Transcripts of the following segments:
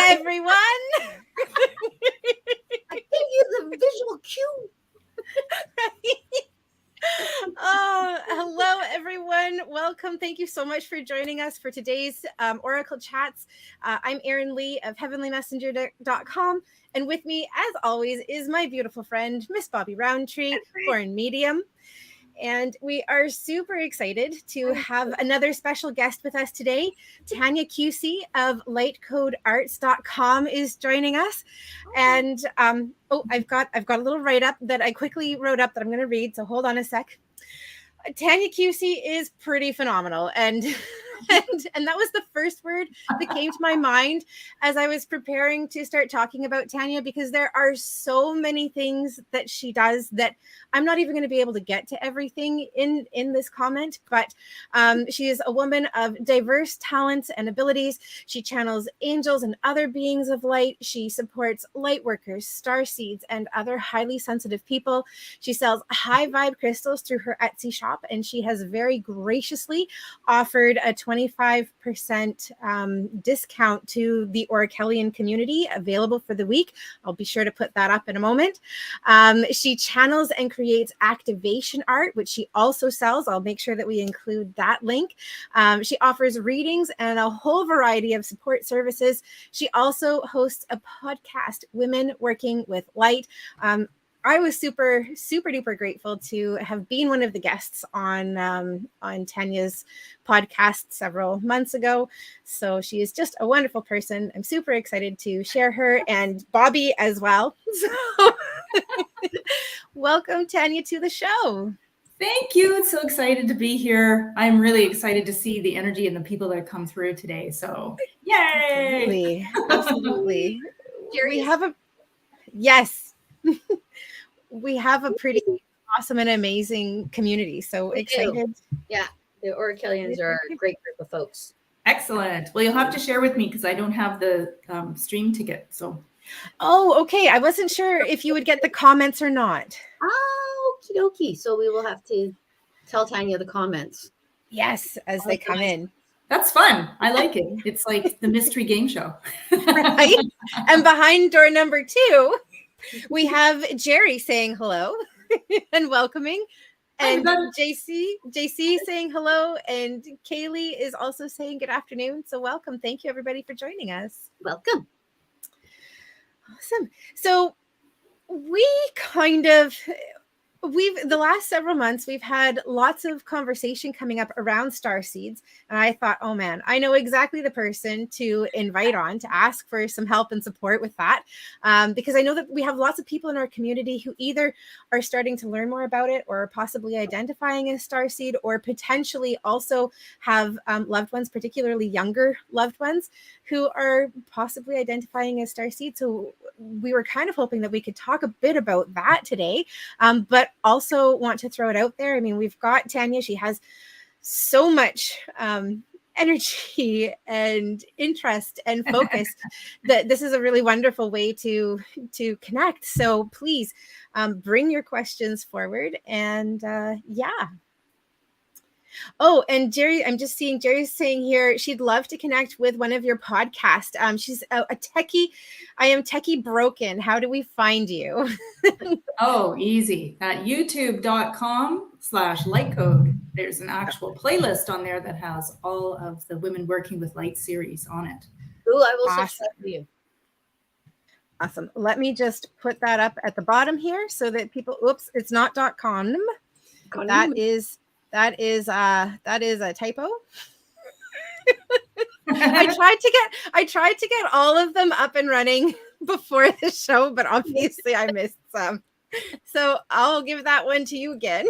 everyone. I gave you the visual cue. Oh, hello, everyone. Welcome. Thank you so much for joining us for today's Oracle Chats. I'm Erin Lee of heavenlymessenger.com. And with me, as always, is my beautiful friend, Miss Bobbi Rowntree, born medium. And we are super excited to have another special guest with us today. Tanya Kucey of lightcodearts.com is joining us. And I've got a little write-up that I quickly wrote up that I'm going to read. So hold on a sec. Tanya Kucey is pretty phenomenal. And that was the first word that came to my mind as I was preparing to start talking about Tanya, because there are so many things that she does that I'm not even going to be able to get to everything in this comment. But she is a woman of diverse talents and abilities. She channels angels and other beings of light. She supports Lightworkers, Starseeds, and other highly sensitive people. She sells high vibe crystals through her Etsy shop, and she has very graciously offered a 25% discount to the Orachellian community available for the week. I'll be sure to put that up in a moment. She channels and creates activation art, which she also sells. I'll make sure that we include that link. She offers readings and a whole variety of support services. She also hosts a podcast, Women Working with Light. I was super, super duper grateful to have been one of the guests on Tanya's podcast several months ago. So she is just a wonderful person. I'm super excited to share her, and Bobbi as well. So welcome, Tanya, to the show. Thank you. It's so excited to be here. I'm really excited to see the energy and the people that come through today. So yay! Absolutely. We have a we have a pretty awesome and amazing community. So excited. Yeah, the Orachellians are a great group of folks. Excellent. Well, you'll have to share with me because I don't have the stream ticket. So. Oh, okay. I wasn't sure if you would get the comments or not. Oh, okie dokie. So we will have to tell Tanya the comments. Yes, as they come in. That's fun. I like it. It's like the mystery game show. Right? And behind door number 2, we have Jerry saying hello and welcoming. And JC saying hello. And Kaylee is also saying good afternoon. So welcome. Thank you, everybody, for joining us. Welcome. Awesome. So the last several months, we've had lots of conversation coming up around Starseeds. And I thought, oh man, I know exactly the person to invite on to ask for some help and support with that. Because I know that we have lots of people in our community who either are starting to learn more about it or possibly identifying as Starseed, or potentially also have loved ones, particularly younger loved ones, who are possibly identifying as Starseed. So we were kind of hoping that we could talk a bit about that today, but also want to throw it out there. I mean, we've got Tanya. She has so much energy and interest and focus that this is a really wonderful way to connect. So please bring your questions forward. And Oh, and Jerry, I'm just seeing Jerry's saying here she'd love to connect with one of your podcasts. She's a techie. I am techie broken. How do we find you? Oh, easy. At youtube.com/lightcode. There's an actual playlist on there that has all of the Women Working with Light series on it. Ooh, I will subscribe to you. Awesome. Let me just put that up at the bottom here so that people, oops, it's not .com. That is a typo. I tried to get all of them up and running before the show, but obviously I missed some. So I'll give that one to you again.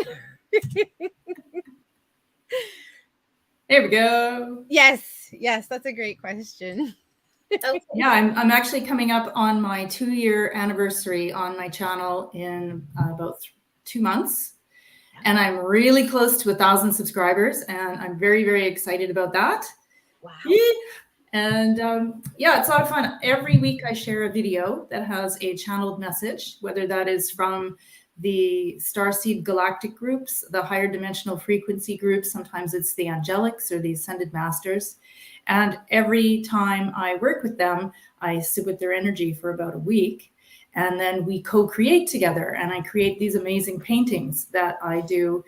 There we go. Yes, that's a great question. Okay. Yeah, I'm actually coming up on my 2-year anniversary on my channel in about 2 months. And I'm really close to 1,000 subscribers, and I'm very, very excited about that. Wow. And it's a lot of fun. Every week I share a video that has a channeled message, whether that is from the Starseed galactic groups, the higher dimensional frequency groups. Sometimes it's the angelics or the ascended masters. And every time I work with them, I sit with their energy for about a week. And then we co-create together. And I create these amazing paintings that I do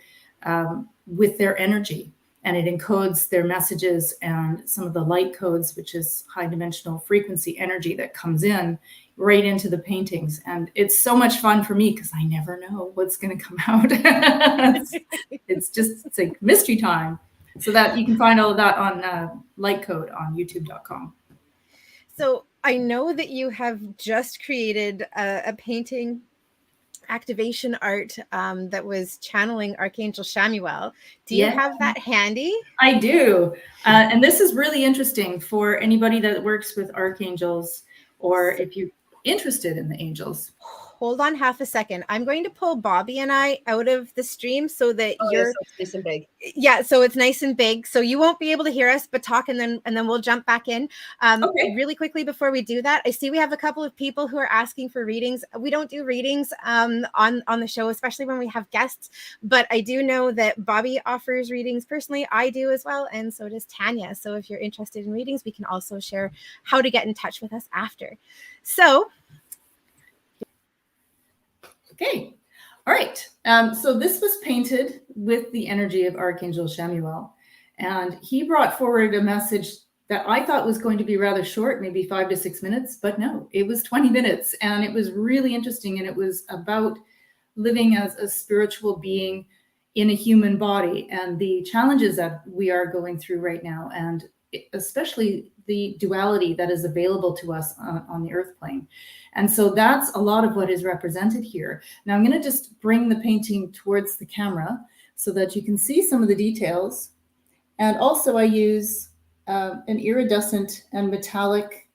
with their energy. And it encodes their messages and some of the light codes, which is high dimensional frequency energy that comes in right into the paintings. And it's so much fun for me because I never know what's going to come out. It's like mystery time. So that you can find all of that on lightcode on youtube.com. So I know that you have just created a painting activation art that was channeling Archangel Shamuel. Do you have that handy? I do. And this is really interesting for anybody that works with archangels, or if you're interested in the angels. Hold on half a second. I'm going to pull Bobbi and I out of the stream so that you're so it's nice and big. Yeah, so it's nice and big. So you won't be able to hear us, but talk, and then we'll jump back in. Okay. Really quickly before we do that, I see we have a couple of people who are asking for readings. We don't do readings on the show, especially when we have guests. But I do know that Bobbi offers readings personally. I do as well, and so does Tanya. So if you're interested in readings, we can also share how to get in touch with us after. So. Okay. All right. So this was painted with the energy of Archangel Shamuel, and he brought forward a message that I thought was going to be rather short, maybe 5 to 6 minutes, but no, it was 20 minutes, and it was really interesting. And it was about living as a spiritual being in a human body and the challenges that we are going through right now, and especially the duality that is available to us on the earth plane. And so that's a lot of what is represented here. Now I'm going to just bring the painting towards the camera so that you can see some of the details. And also I use an iridescent and metallic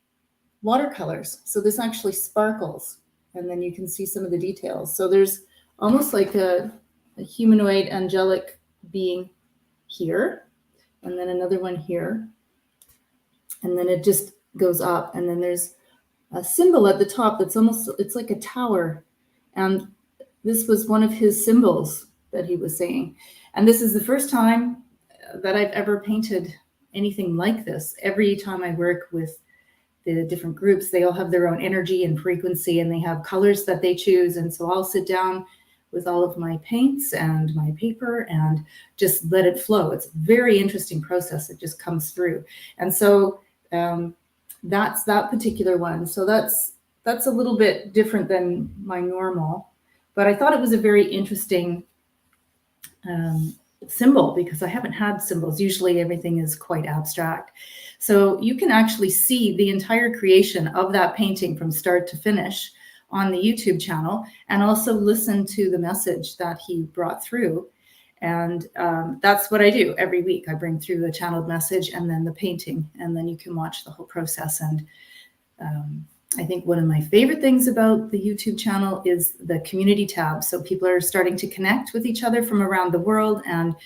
watercolors. So this actually sparkles, and then you can see some of the details. So there's almost like a humanoid angelic being here, and then another one here. And then it just goes up, and then there's a symbol at the top that's almost, it's like a tower. And this was one of his symbols that he was saying. And this is the first time that I've ever painted anything like this. Every time I work with the different groups, they all have their own energy and frequency, and they have colors that they choose. And so I'll sit down with all of my paints and my paper and just let it flow. It's a very interesting process. It just comes through. And so that's that particular one. So that's a little bit different than my normal, but I thought it was a very interesting symbol because I haven't had symbols. Usually everything is quite abstract. So you can actually see the entire creation of that painting from start to finish on the YouTube channel, and also listen to the message that he brought through. And that's what I do every week. I bring through a channeled message and then the painting, and then you can watch the whole process. And I think one of my favorite things about the YouTube channel is the community tab. So people are starting to connect with each other from around the world and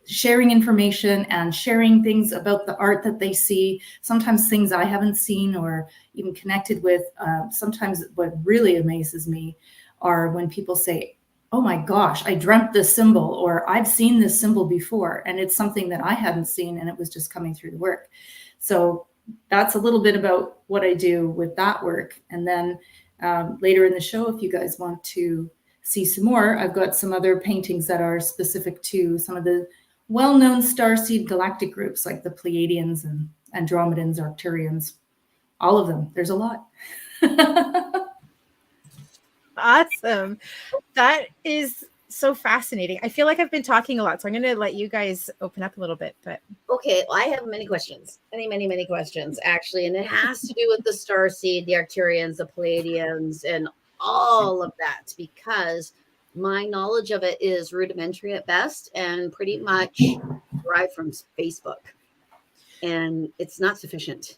sharing information and sharing things about the art that they see, sometimes things I haven't seen or even connected with. Sometimes what really amazes me are when people say, oh my gosh, I dreamt this symbol, or I've seen this symbol before, and it's something that I hadn't seen, and it was just coming through the work. So that's a little bit about what I do with that work. And then later in the show, if you guys want to see some more, I've got some other paintings that are specific to some of the well-known starseed galactic groups like the Pleiadians and Andromedans, Arcturians, all of them. There's a lot. Awesome. That is so fascinating. I feel like I've been talking a lot, so I'm going to let you guys open up a little bit. But okay, well, I have many questions, many questions actually, and it has to do with the starseed, the Arcturians, the Pleiadians, and all of that, because my knowledge of it is rudimentary at best and pretty much derived from Facebook, and it's not sufficient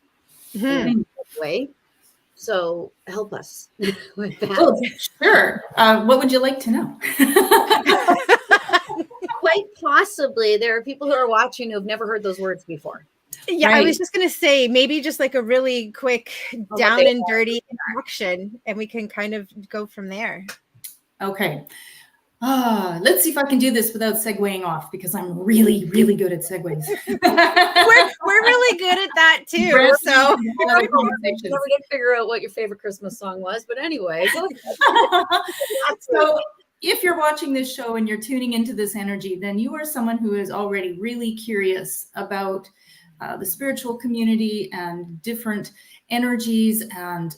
in any way. So help us with that. Oh, sure. What would you like to know? Quite possibly there are people who are watching who have never heard those words before. Yeah, right. I was just going to say maybe just like a really quick down and dirty introduction, and we can kind of go from there. Okay. Let's see if I can do this without segueing off, because I'm really, really good at segues. We're really good at that too. So never did figure out what your favorite Christmas song was, but anyway. So if you're watching this show and you're tuning into this energy, then you are someone who is already really curious about the spiritual community and different energies and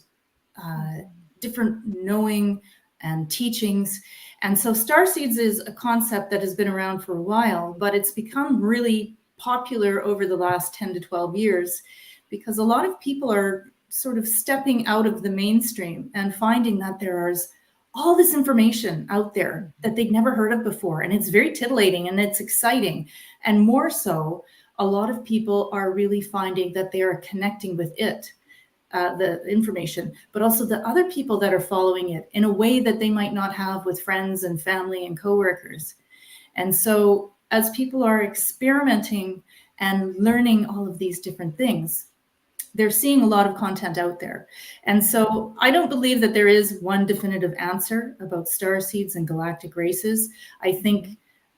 different knowing and teachings. And so Starseeds is a concept that has been around for a while, but it's become really popular over the last 10 to 12 years because a lot of people are sort of stepping out of the mainstream and finding that there is all this information out there that they'd never heard of before. And it's very titillating and it's exciting. And more so, a lot of people are really finding that they are connecting with it, the information, but also the other people that are following it in a way that they might not have with friends and family and coworkers. And so as people are experimenting and learning all of these different things, they're seeing a lot of content out there. And so I don't believe that there is one definitive answer about starseeds and galactic races. I think,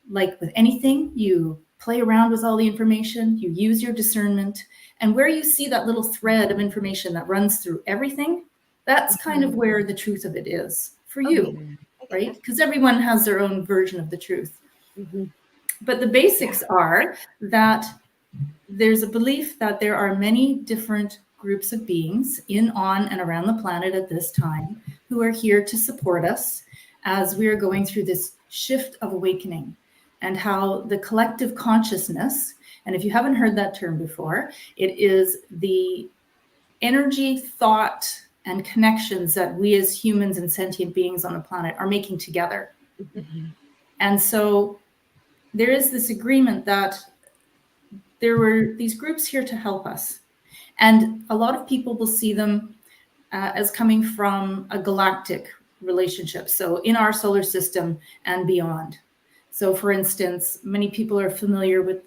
like with anything, you play around with all the information, you use your discernment, and where you see that little thread of information that runs through everything, that's kind of where the truth of it is for you, right? Because everyone has their own version of the truth. But the basics are that there's a belief that there are many different groups of beings in, on, and around the planet at this time who are here to support us as we are going through this shift of awakening, and how the collective consciousness, and if you haven't heard that term before, it is the energy, thought, and connections that we as humans and sentient beings on the planet are making together. And so there is this agreement that there were these groups here to help us. And a lot of people will see them as coming from a galactic relationship. So in our solar system and beyond. So for instance, many people are familiar with,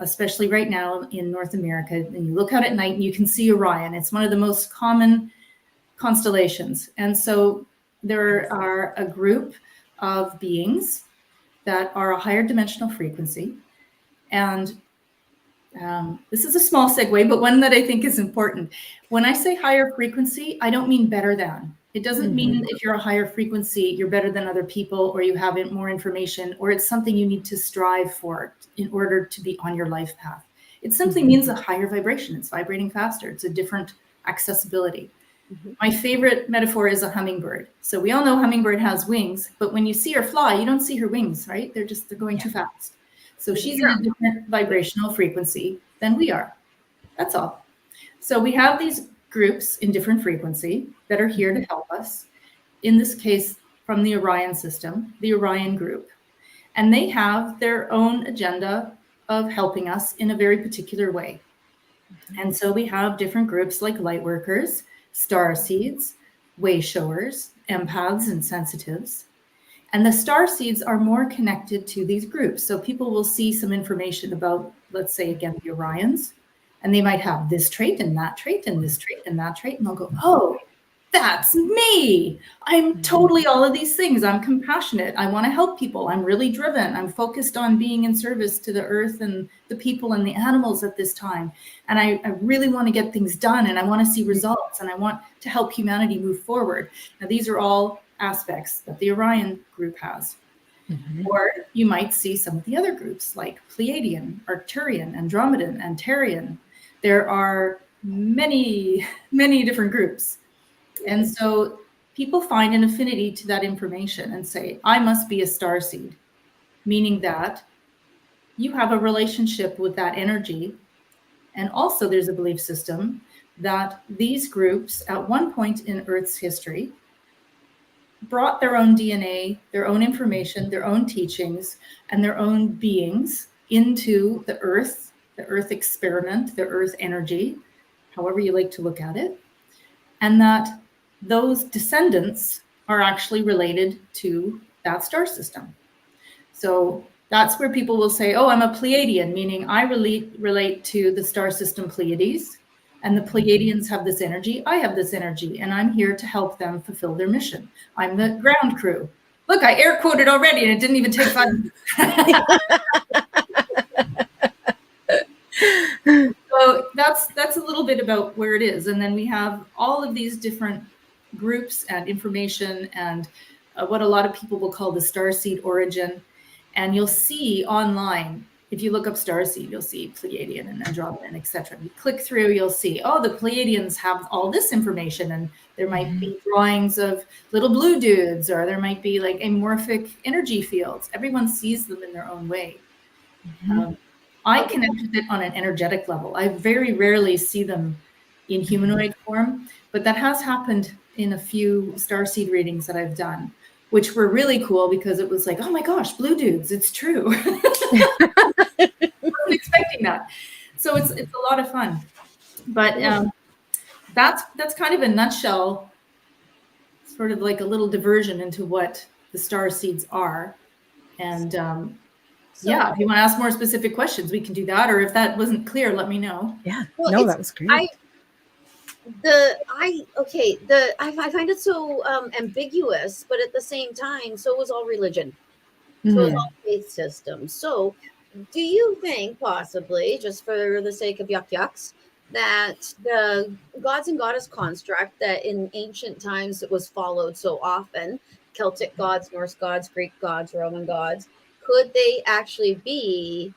especially right now in North America, and you look out at night and you can see Orion. It's one of the most common constellations. And so there are a group of beings that are a higher dimensional frequency. And this is a small segue, but one that I think is important. When I say higher frequency, I don't mean better than. It doesn't mean if you're a higher frequency, you're better than other people, or you have more information, or it's something you need to strive for in order to be on your life path. It simply means a higher vibration. It's vibrating faster. It's a different accessibility. My favorite metaphor is a hummingbird. So we all know hummingbird has wings, but when you see her fly, you don't see her wings, right? They're going too fast. So she's in a different vibrational frequency than we are. That's all. So we have these groups in different frequency that are here to help us. In this case, from the Orion system, the Orion group. And they have their own agenda of helping us in a very particular way. And so we have different groups like Lightworkers, Starseeds, Way Showers, Empaths, and Sensitives. And the Starseeds are more connected to these groups. So people will see some information about, let's say, again, the Orions, and they might have this trait and that trait and this trait and that trait. And they'll go, oh, that's me. I'm totally all of these things. I'm compassionate. I want to help people. I'm really driven. I'm focused on being in service to the earth and the people and the animals at this time. And I really want to get things done, and I want to see results, and I want to help humanity move forward. Now, these are all aspects that the Orion group has. Or you might see some of the other groups like Pleiadian, Arcturian, Andromedan, Antarian. There are many, many different groups. And so people find an affinity to that information and say, I must be a starseed, meaning that you have a relationship with that energy. And also there's a belief system that these groups at one point in Earth's history brought their own DNA, their own information, their own teachings, and their own beings into the Earth experiment, the Earth energy, however you like to look at it. And that those descendants are actually related to that star system. So that's where people will say, oh, I'm a Pleiadian, meaning I relate to the star system Pleiades, and the Pleiadians have this energy, I have this energy, and I'm here to help them fulfill their mission. I'm the ground crew. Look, I air quoted already and it didn't even take 5 minutes. So that's a little bit about where it is. And then we have all of these different groups and information and what a lot of people will call the starseed origin. And you'll see online, if you look up starseed, you'll see Pleiadian and Andromedan, etc. You click through, you'll see, oh, the Pleiadians have all this information, and there might be drawings of little blue dudes, or there might be like amorphic energy fields. Everyone sees them in their own way. I connect with it on an energetic level. I very rarely see them in humanoid form, but that has happened in a few starseed readings that I've done, which were really cool because it was like, oh my gosh, blue dudes, it's true. I wasn't expecting that. So it's a lot of fun. But that's kind of a nutshell, sort of like a little diversion into what the starseeds are. And yeah, if you want to ask more specific questions, we can do that. Or if that wasn't clear, let me know. Yeah, well, no, that was great. I find it so ambiguous, but at the same time, so was all religion. So was all faith systems. So do you think possibly, just for the sake of yucks, that the gods and goddess construct that in ancient times it was followed so often, Celtic gods, Norse gods, Greek gods, Roman gods, could they actually be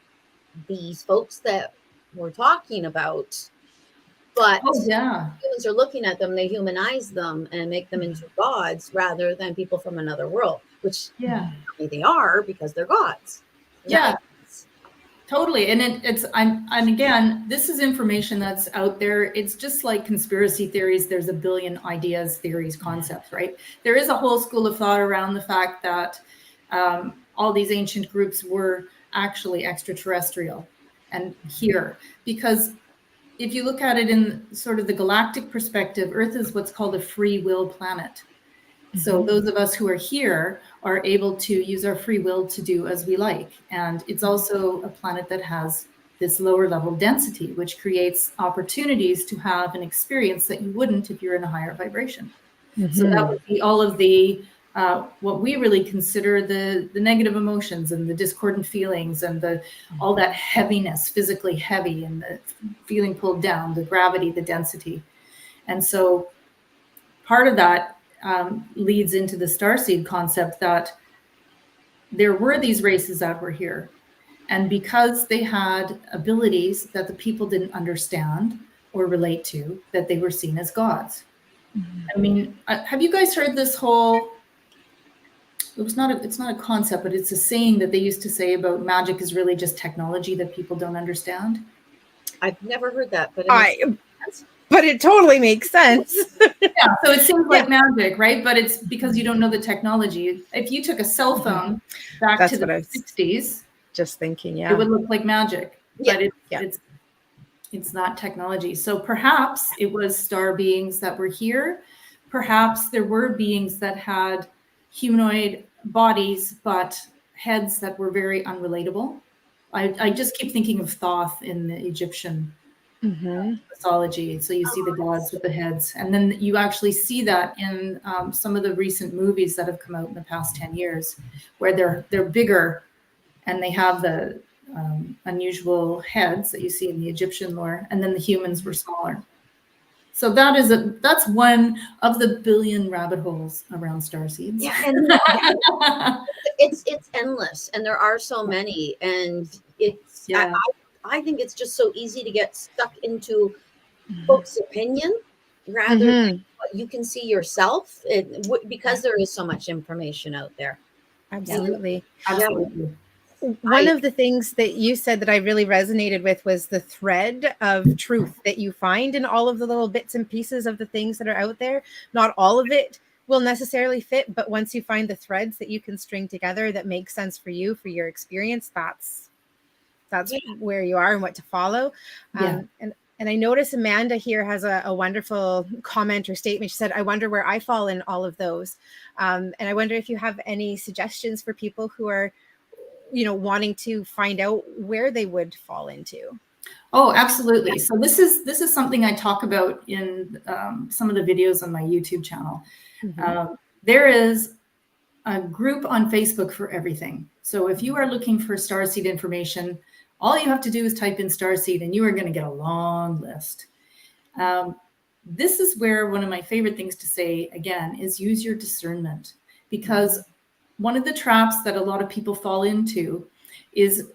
these folks that we're talking about? But humans are looking at them, they humanize them and make them into gods rather than people from another world, which they are because they're gods. Yeah, totally. And and again, this is information that's out there. It's just like conspiracy theories. There's a billion ideas, theories, concepts, right? There is a whole school of thought around the fact that all these ancient groups were actually extraterrestrial and here, because if you look at it in sort of the galactic perspective, Earth is what's called a free will planet. So those of us who are here are able to use our free will to do as we like. And it's also a planet that has this lower level density, which creates opportunities to have an experience that you wouldn't if you're in a higher vibration. So that would be all of the what we really consider the negative emotions and the discordant feelings and all that heaviness, physically heavy, and the feeling pulled down, the gravity, the density. And so part of that leads into the starseed concept that there were these races that were here. And because they had abilities that the people didn't understand or relate to, that they were seen as gods. I mean, have you guys heard this whole... It's not a concept, but it's a saying that they used to say about magic is really just technology that people don't understand. I've never heard that, but it totally makes sense. Yeah, so it seems like magic, right? But it's because you don't know the technology. If you took a cell phone back to the 60s, just thinking, it would look like magic, but it's not technology. So perhaps it was star beings that were here. Perhaps there were beings that had humanoid bodies, but heads that were very unrelatable. I just keep thinking of Thoth in the Egyptian mythology. So you see the gods with the heads. And then you actually see that in some of the recent movies that have come out in the past 10 years, where they're bigger and they have the unusual heads that you see in the Egyptian lore. And then the humans were smaller. So that's one of the billion rabbit holes around starseeds. Yeah, and it's endless, and there are so many, and it's I think it's just so easy to get stuck into folks' opinion rather than what you can see yourself, because there is so much information out there. Absolutely. Absolutely. One of the things that you said that I really resonated with was the thread of truth that you find in all of the little bits and pieces of the things that are out there. Not all of it will necessarily fit, but once you find the threads that you can string together that make sense for you, for your experience, that's where you are and what to follow. And I notice Amanda here has a wonderful comment or statement. She said, I wonder where I fall in all of those. And I wonder if you have any suggestions for people who are wanting to find out where they would fall into. Oh, absolutely. So this is something I talk about in some of the videos on my YouTube channel. There is a group on Facebook for everything. So if you are looking for starseed information, all you have to do is type in starseed and you are going to get a long list. This is where one of my favorite things to say, again, is use your discernment, because one of the traps that a lot of people fall into is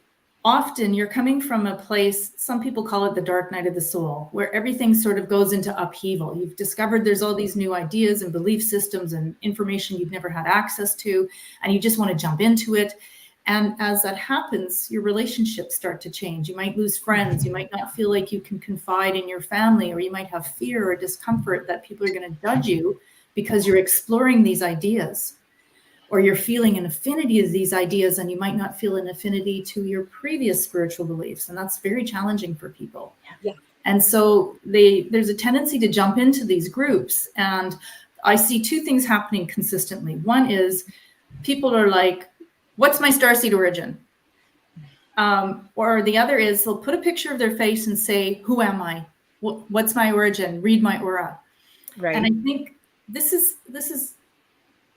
often you're coming from a place, some people call it the dark night of the soul, where everything sort of goes into upheaval. You've discovered there's all these new ideas and belief systems and information you've never had access to, and you just want to jump into it. And as that happens, your relationships start to change. You might lose friends. You might not feel like you can confide in your family, or you might have fear or discomfort that people are going to judge you because you're exploring these ideas, or you're feeling an affinity to these ideas, and you might not feel an affinity to your previous spiritual beliefs. And that's very challenging for people. Yeah. And so there's a tendency to jump into these groups. And I see two things happening consistently. One is people are like, what's my starseed origin? Or the other is they'll put a picture of their face and say, who am I? What's my origin? Read my aura. Right. And I think this is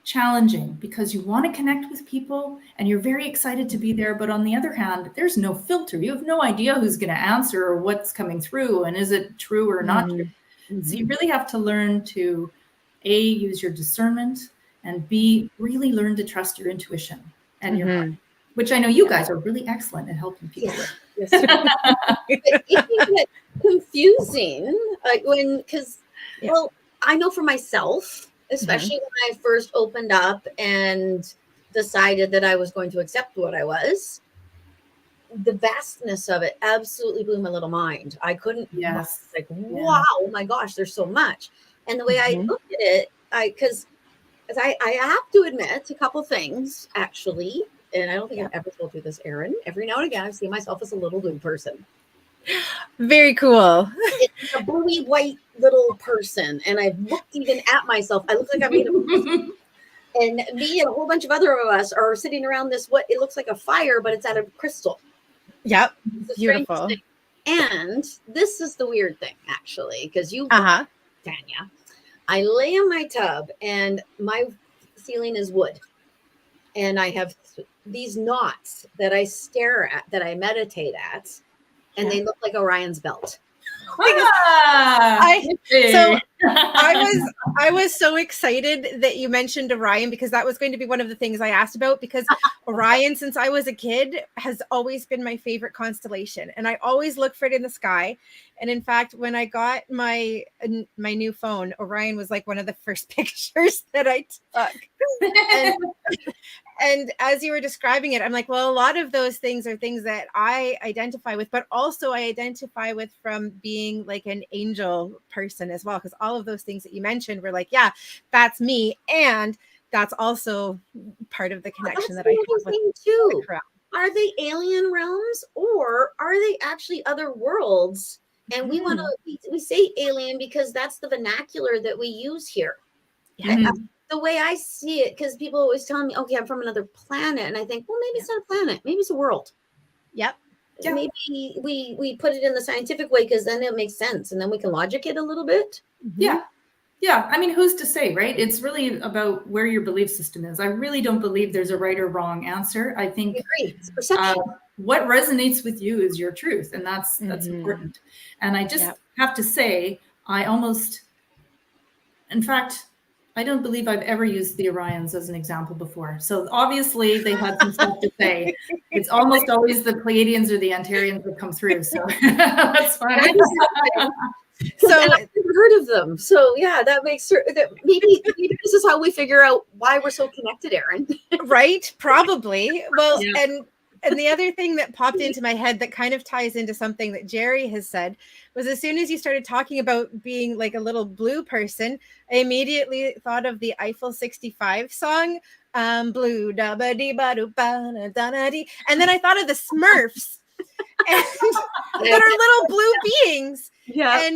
challenging, because you want to connect with people and you're very excited to be there. But on the other hand, there's no filter. You have no idea who's going to answer or what's coming through and is it true or not true. So you really have to learn to A, use your discernment, and B, really learn to trust your intuition and your heart, which I know you guys are really excellent at helping people with. Yes. It can get confusing because I know for myself, especially when I first opened up and decided that I was going to accept what I was, the vastness of it absolutely blew my little mind. I couldn't, wow, oh my gosh, there's so much. And the way I looked at it, because I have to admit a couple things, actually, and I don't think I've ever told you this, Erin. Every now and again, I see myself as a little blue person. Very cool. It's a bluey white little person, and I've looked even at myself. I look like I'm made of and me and a whole bunch of other of us are sitting around this, what it looks like a fire, but it's out of crystal. Yep. Beautiful. And this is the weird thing, actually, because Tanya, I lay in my tub and my ceiling is wood, and I have these knots that I stare at, that I meditate at, and they look like Orion's belt. I was so excited that you mentioned Orion, because that was going to be one of the things I asked about, because Orion, since I was a kid, has always been my favorite constellation, and I always look for it in the sky. And in fact, when I got my new phone, Orion was like one of the first pictures that I took. And as you were describing it, I'm like, well, a lot of those things are things that I identify with, but also I identify with from being like an angel person as well. Because all of those things that you mentioned were like, yeah, that's me. And that's also part of the connection that I have with too. Are they alien realms, or are they actually other worlds? And we want to, we say alien because that's the vernacular that we use here. The way I see it, because people always tell me, okay, I'm from another planet. And I think, well, maybe it's not a planet. Maybe it's a world. Yep. Maybe we put it in the scientific way, because then it makes sense. And then we can logic it a little bit. Yeah. I mean, who's to say, right? It's really about where your belief system is. I really don't believe there's a right or wrong answer. I think it's perception. What resonates with you is your truth. And that's important. And I just have to say, in fact, I don't believe I've ever used the Orions as an example before. So obviously they had some stuff to say. It's almost always the Pleiadians or the Antarians that come through. So that's fine. So I've never heard of them. So yeah, that makes certain that maybe this is how we figure out why we're so connected, Erin. Right? Probably. Well, and the other thing that popped into my head that kind of ties into something that Jerry has said was, as soon as you started talking about being like a little blue person, I immediately thought of the Eiffel 65 song, blue da ba dee ba doo ba da da dee. And then I thought of the Smurfs and that are little blue beings. Yeah.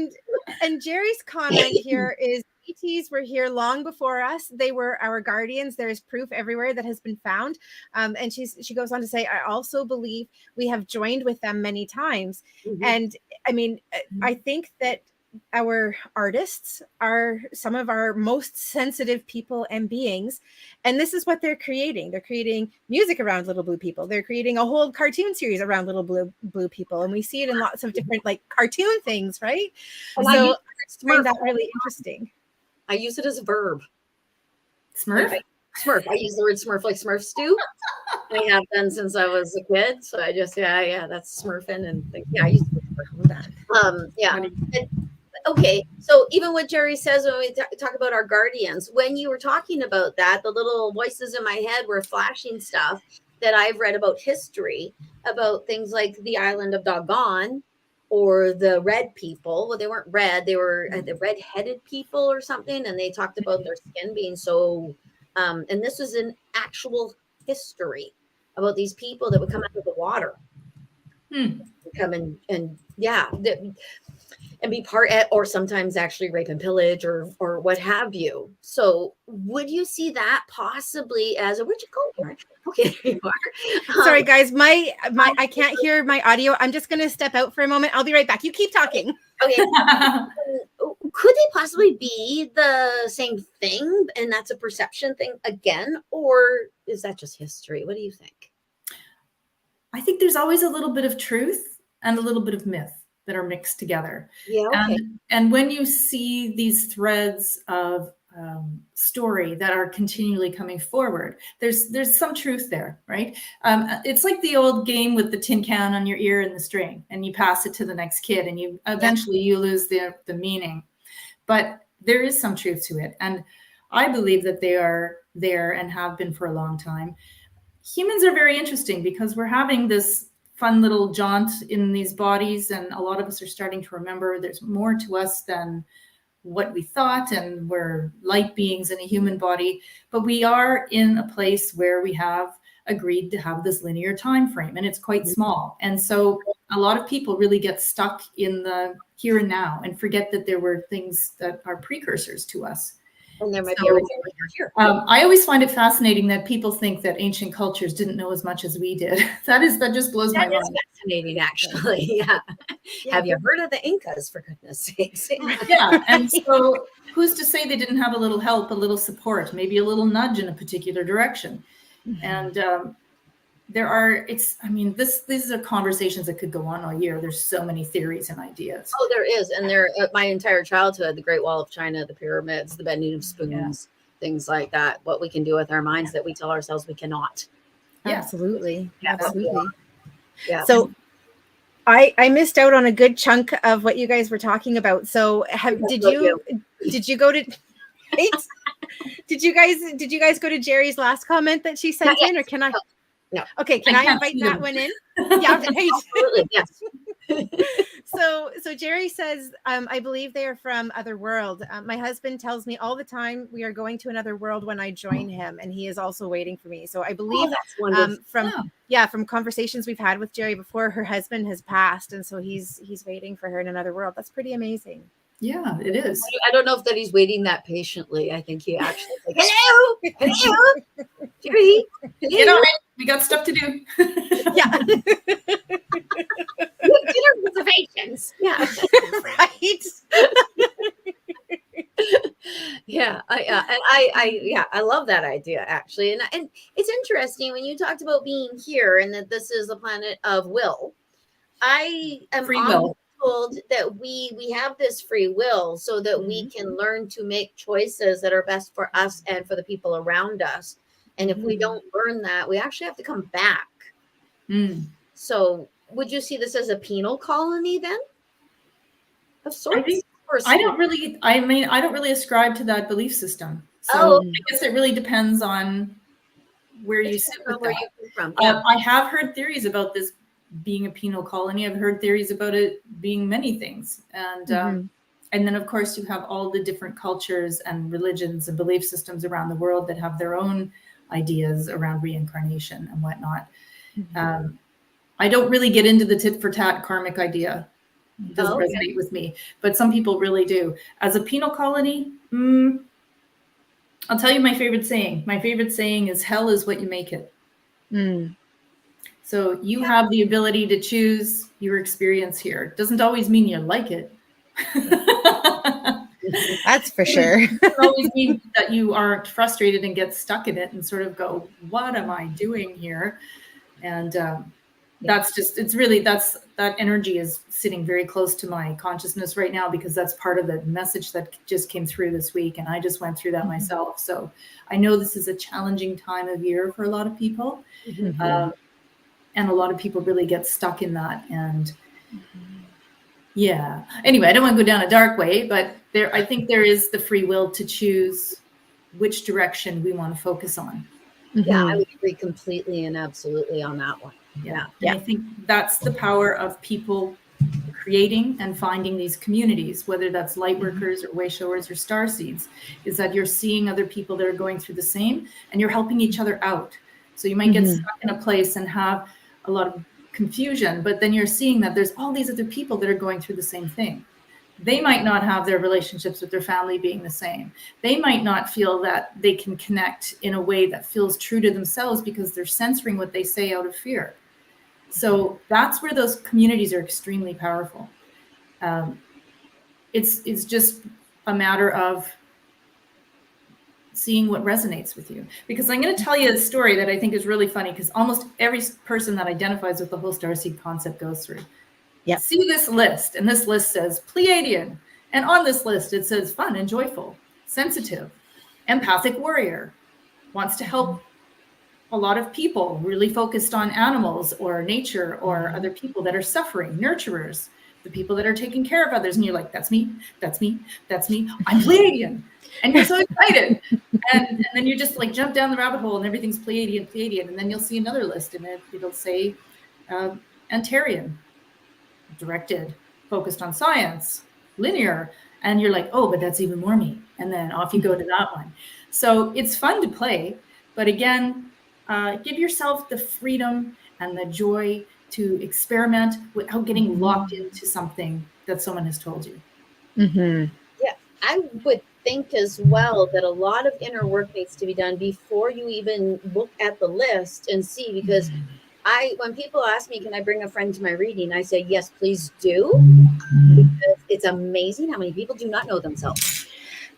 And Jerry's comment here is, ETs were here long before us. They were our guardians. There is proof everywhere that has been found. And she goes on to say, I also believe we have joined with them many times. And I mean, I think that our artists are some of our most sensitive people and beings, and this is what they're creating. They're creating music around little blue people. They're creating a whole cartoon series around little blue people, and we see it in lots of different like cartoon things, right? And So I find Smurf. that really interesting. I use it as a verb. Smurf? Smurf. I use the word Smurf like Smurf stew. I have done since I was a kid. So I just, that's Smurfing and things. Yeah, I use that. Okay. So even what Jerry says when we talk about our guardians, when you were talking about that, the little voices in my head were flashing stuff that I've read about history, about things like the island of Doggone or the red people. Well, they weren't red. They were the red-headed people or something. And they talked about their skin being so, and this was an actual history about these people that would come out of the water. Come and be part or sometimes actually rape and pillage or what have you. So would you see that possibly as a, where'd you go? Okay, you are. Sorry guys, my I can't hear my audio. I'm just gonna step out for a moment. I'll be right back. You keep talking. Okay. Could they possibly be the same thing and that's a perception thing again, or is that just history? What do you think? I think there's always a little bit of truth and a little bit of myth that are mixed together. Yeah. Okay. And when you see these threads of story that are continually coming forward, there's some truth there, right? It's like the old game with the tin can on your ear and the string, and you pass it to the next kid, and you eventually you lose the meaning. But there is some truth to it, and I believe that they are there and have been for a long time. Humans are very interesting because we're having this fun little jaunt in these bodies, and a lot of us are starting to remember there's more to us than what we thought, and we're light beings in a human body, but we are in a place where we have agreed to have this linear time frame, and it's quite small. And so a lot of people really get stuck in the here and now and forget that there were things that are precursors to us. And there might be here. I always find it fascinating that people think that ancient cultures didn't know as much as we did. That just blows my mind. That is fascinating, actually. Yeah. Have you heard of the Incas, for goodness sakes? Yeah. And so who's to say they didn't have a little help, a little support, maybe a little nudge in a particular direction? And these are conversations that could go on all year. There's so many theories and ideas. Oh, there is. And my entire childhood, the Great Wall of China, the pyramids, the bending of spoons, things like that, what we can do with our minds that we tell ourselves we cannot. Yeah. Absolutely. Yeah. So I missed out on a good chunk of what you guys were talking about. So did you go to did you guys go to Jerry's last comment that she sent in, or can I? No. Okay, can I invite that one in? Yeah, absolutely. Yes. So Jerry says, I believe they are from other world. My husband tells me all the time we are going to another world when I join him, and he is also waiting for me. So I believe from conversations we've had with Jerry before, her husband has passed, and so he's waiting for her in another world. That's pretty amazing. Yeah, it is. I don't know if that he's waiting that patiently. I think he actually like, hello, Jerry, you know, we got stuff to do. Yeah. Dinner reservations. Yeah. Right. Yeah. I love that idea, actually. And it's interesting when you talked about being here and that this is a planet of will. I am free will. Told that we have this free will so that we can learn to make choices that are best for us and for the people around us. And if we don't learn that, we actually have to come back. So would you see this as a penal colony then? Of sorts? I don't really ascribe to that belief system. So I guess it really depends on where you sit with where that. you come from. Yeah. I have heard theories about this being a penal colony. I've heard theories about it being many things. And then of course you have all the different cultures and religions and belief systems around the world that have their own ideas around reincarnation and whatnot. I don't really get into the tit for tat karmic idea. It doesn't resonate with me, but some people really do. As a penal colony, I'll tell you my favorite saying. My favorite saying is, hell is what you make it. So you have the ability to choose your experience here. It doesn't always mean you like it. That's for sure. It doesn't always mean that you aren't frustrated and get stuck in it and sort of go, what am I doing here? And that's just, it's really, that energy is sitting very close to my consciousness right now, because that's part of the message that just came through this week. And I just went through that myself. So I know this is a challenging time of year for a lot of people. And a lot of people really get stuck in that. And yeah, anyway, I don't want to go down a dark way, but I think there is the free will to choose which direction we want to focus on. Yeah, I would agree completely and absolutely on that one. Yeah. And I think that's the power of people creating and finding these communities, whether that's Lightworkers or Wayshowers or Starseeds, is that you're seeing other people that are going through the same and you're helping each other out. So you might get stuck in a place and have a lot of confusion, but then you're seeing that there's all these other people that are going through the same thing. They might not have their relationships with their family being the same. They might not feel that they can connect in a way that feels true to themselves because they're censoring what they say out of fear. So that's where those communities are extremely powerful. It's just a matter of seeing what resonates with you. Because I'm going to tell you a story that I think is really funny, because almost every person that identifies with the whole starseed concept goes through. Yeah. See this list, and this list says Pleiadian. And on this list, it says fun and joyful, sensitive, empathic warrior, wants to help a lot of people, really focused on animals or nature or other people that are suffering, nurturers, the people that are taking care of others. And you're like, that's me, that's me, that's me. I'm Pleiadian. And you're so excited. And then you just like jump down the rabbit hole and everything's Pleiadian, Pleiadian. And then you'll see another list and it'll say Antarian, directed, focused on science, linear. And you're like, oh, but that's even more me. And then off you go to that one. So it's fun to play. But again, give yourself the freedom and the joy to experiment without getting locked into something that someone has told you. Yeah, I would think as well that a lot of inner work needs to be done before you even look at the list and see, because when people ask me, can I bring a friend to my reading? I say, yes, please do. Because it's amazing how many people do not know themselves.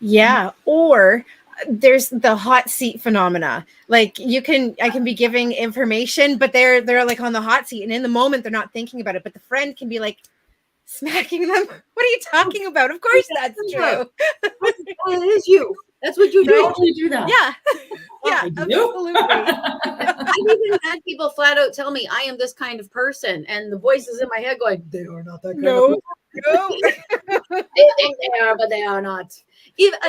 Yeah. Or there's the hot seat phenomena. Like I can be giving information, but they're like on the hot seat, and in the moment they're not thinking about it. But the friend can be like smacking them. What are you talking about? Of course that's true. It is you. That's what you do. You do that. Yeah. Yeah, absolutely. I've even had people flat out tell me I am this kind of person, and the voices in my head going, they are not that kind of person. They think they are, but they are not. Even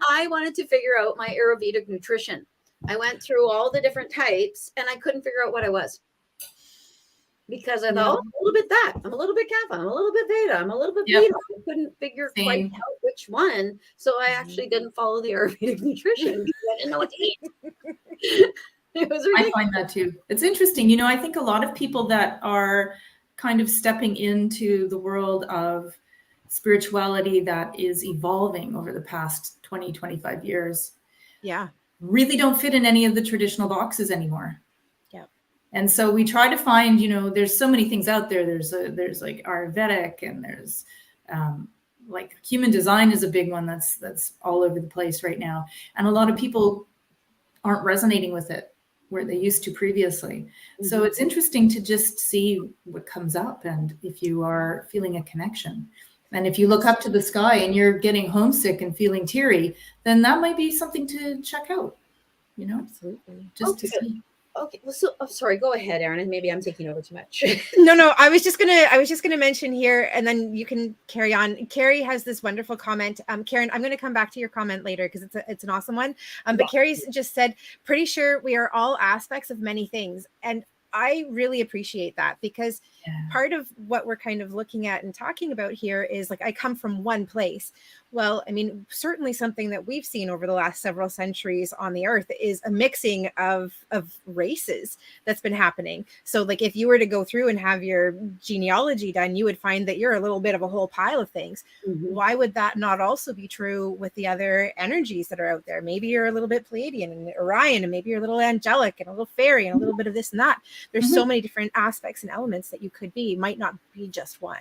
I wanted to figure out my Ayurvedic nutrition. I went through all the different types and I couldn't figure out what I was. Because I thought, I'm a little bit that. I'm a little bit Kapha. I'm a little bit Veda. I'm a little bit Veda. I couldn't figure quite out which one. So I actually didn't follow the Ayurvedic nutrition because I didn't know what to eat. It was ridiculous. I find that too. It's interesting. You know, I think a lot of people that are kind of stepping into the world of spirituality that is evolving over the past 20, 25 years. Yeah. Really don't fit in any of the traditional boxes anymore. Yeah. And so we try to find, you know, there's so many things out there. There's like Ayurvedic, and there's like human design is a big one that's all over the place right now. And a lot of people aren't resonating with it where they used to previously. So it's interesting to just see what comes up, and if you are feeling a connection. And if you look up to the sky and you're getting homesick and feeling teary, then that might be something to check out, you know? Absolutely. Just to see. Okay. Well, so sorry, go ahead, Erin, and maybe I'm taking over too much. No, I was just gonna mention here, and then you can carry on. Carrie has this wonderful comment. Karen, I'm gonna come back to your comment later because it's an awesome one. But Carrie's just said, pretty sure we are all aspects of many things. And I really appreciate that, because part of what we're kind of looking at and talking about here is like, I come from one place. Well, I mean, certainly something that we've seen over the last several centuries on the earth is a mixing of races that's been happening. So like if you were to go through and have your genealogy done, you would find that you're a little bit of a whole pile of things. Why would that not also be true with the other energies that are out there? Maybe you're a little bit Pleiadian and Orion, and maybe you're a little angelic and a little fairy and a little bit of this and that. There's so many different aspects and elements that you could be. It might not be just one.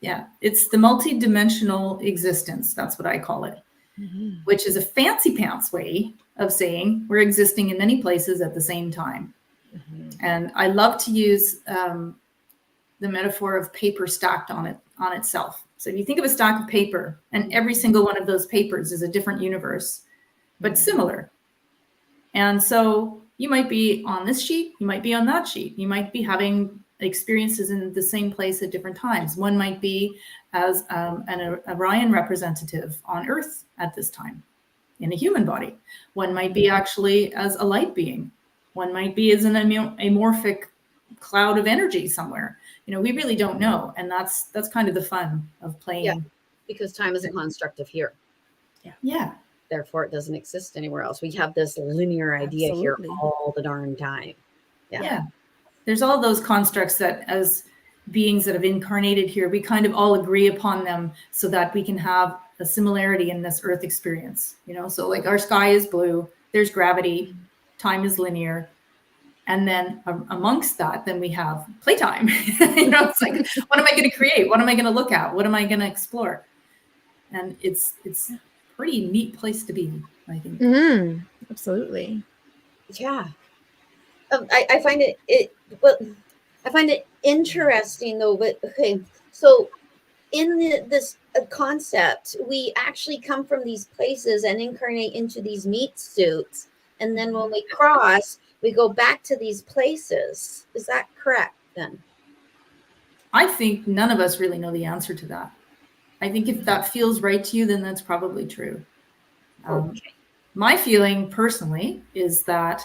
Yeah, it's the multi-dimensional existence. That's what I call it, which is a fancy pants way of saying we're existing in many places at the same time. And I love to use the metaphor of paper stacked on itself. So if you think of a stack of paper, and every single one of those papers is a different universe, but similar. And so you might be on this sheet, you might be on that sheet, you might be having experiences in the same place at different times. One might be as an Orion representative on Earth at this time in a human body. One might be actually as a light being. One might be as an amorphic cloud of energy somewhere. We really don't know. And that's kind of the fun of playing. Yeah, because time is a construct of here. Yeah. Therefore, it doesn't exist anywhere else. We have this linear idea here all the darn time. Yeah. There's all those constructs that as beings that have incarnated here, we kind of all agree upon them so that we can have a similarity in this Earth experience. So like our sky is blue, there's gravity, time is linear. And then amongst that, then we have playtime. It's like, what am I going to create? What am I going to look at? What am I going to explore? And it's a pretty neat place to be, I think. Absolutely. Yeah. I find it interesting though, but okay. So in this concept, we actually come from these places and incarnate into these meat suits. And then when we cross, we go back to these places. Is that correct then? I think none of us really know the answer to that. I think if that feels right to you, then that's probably true. Okay. My feeling personally is that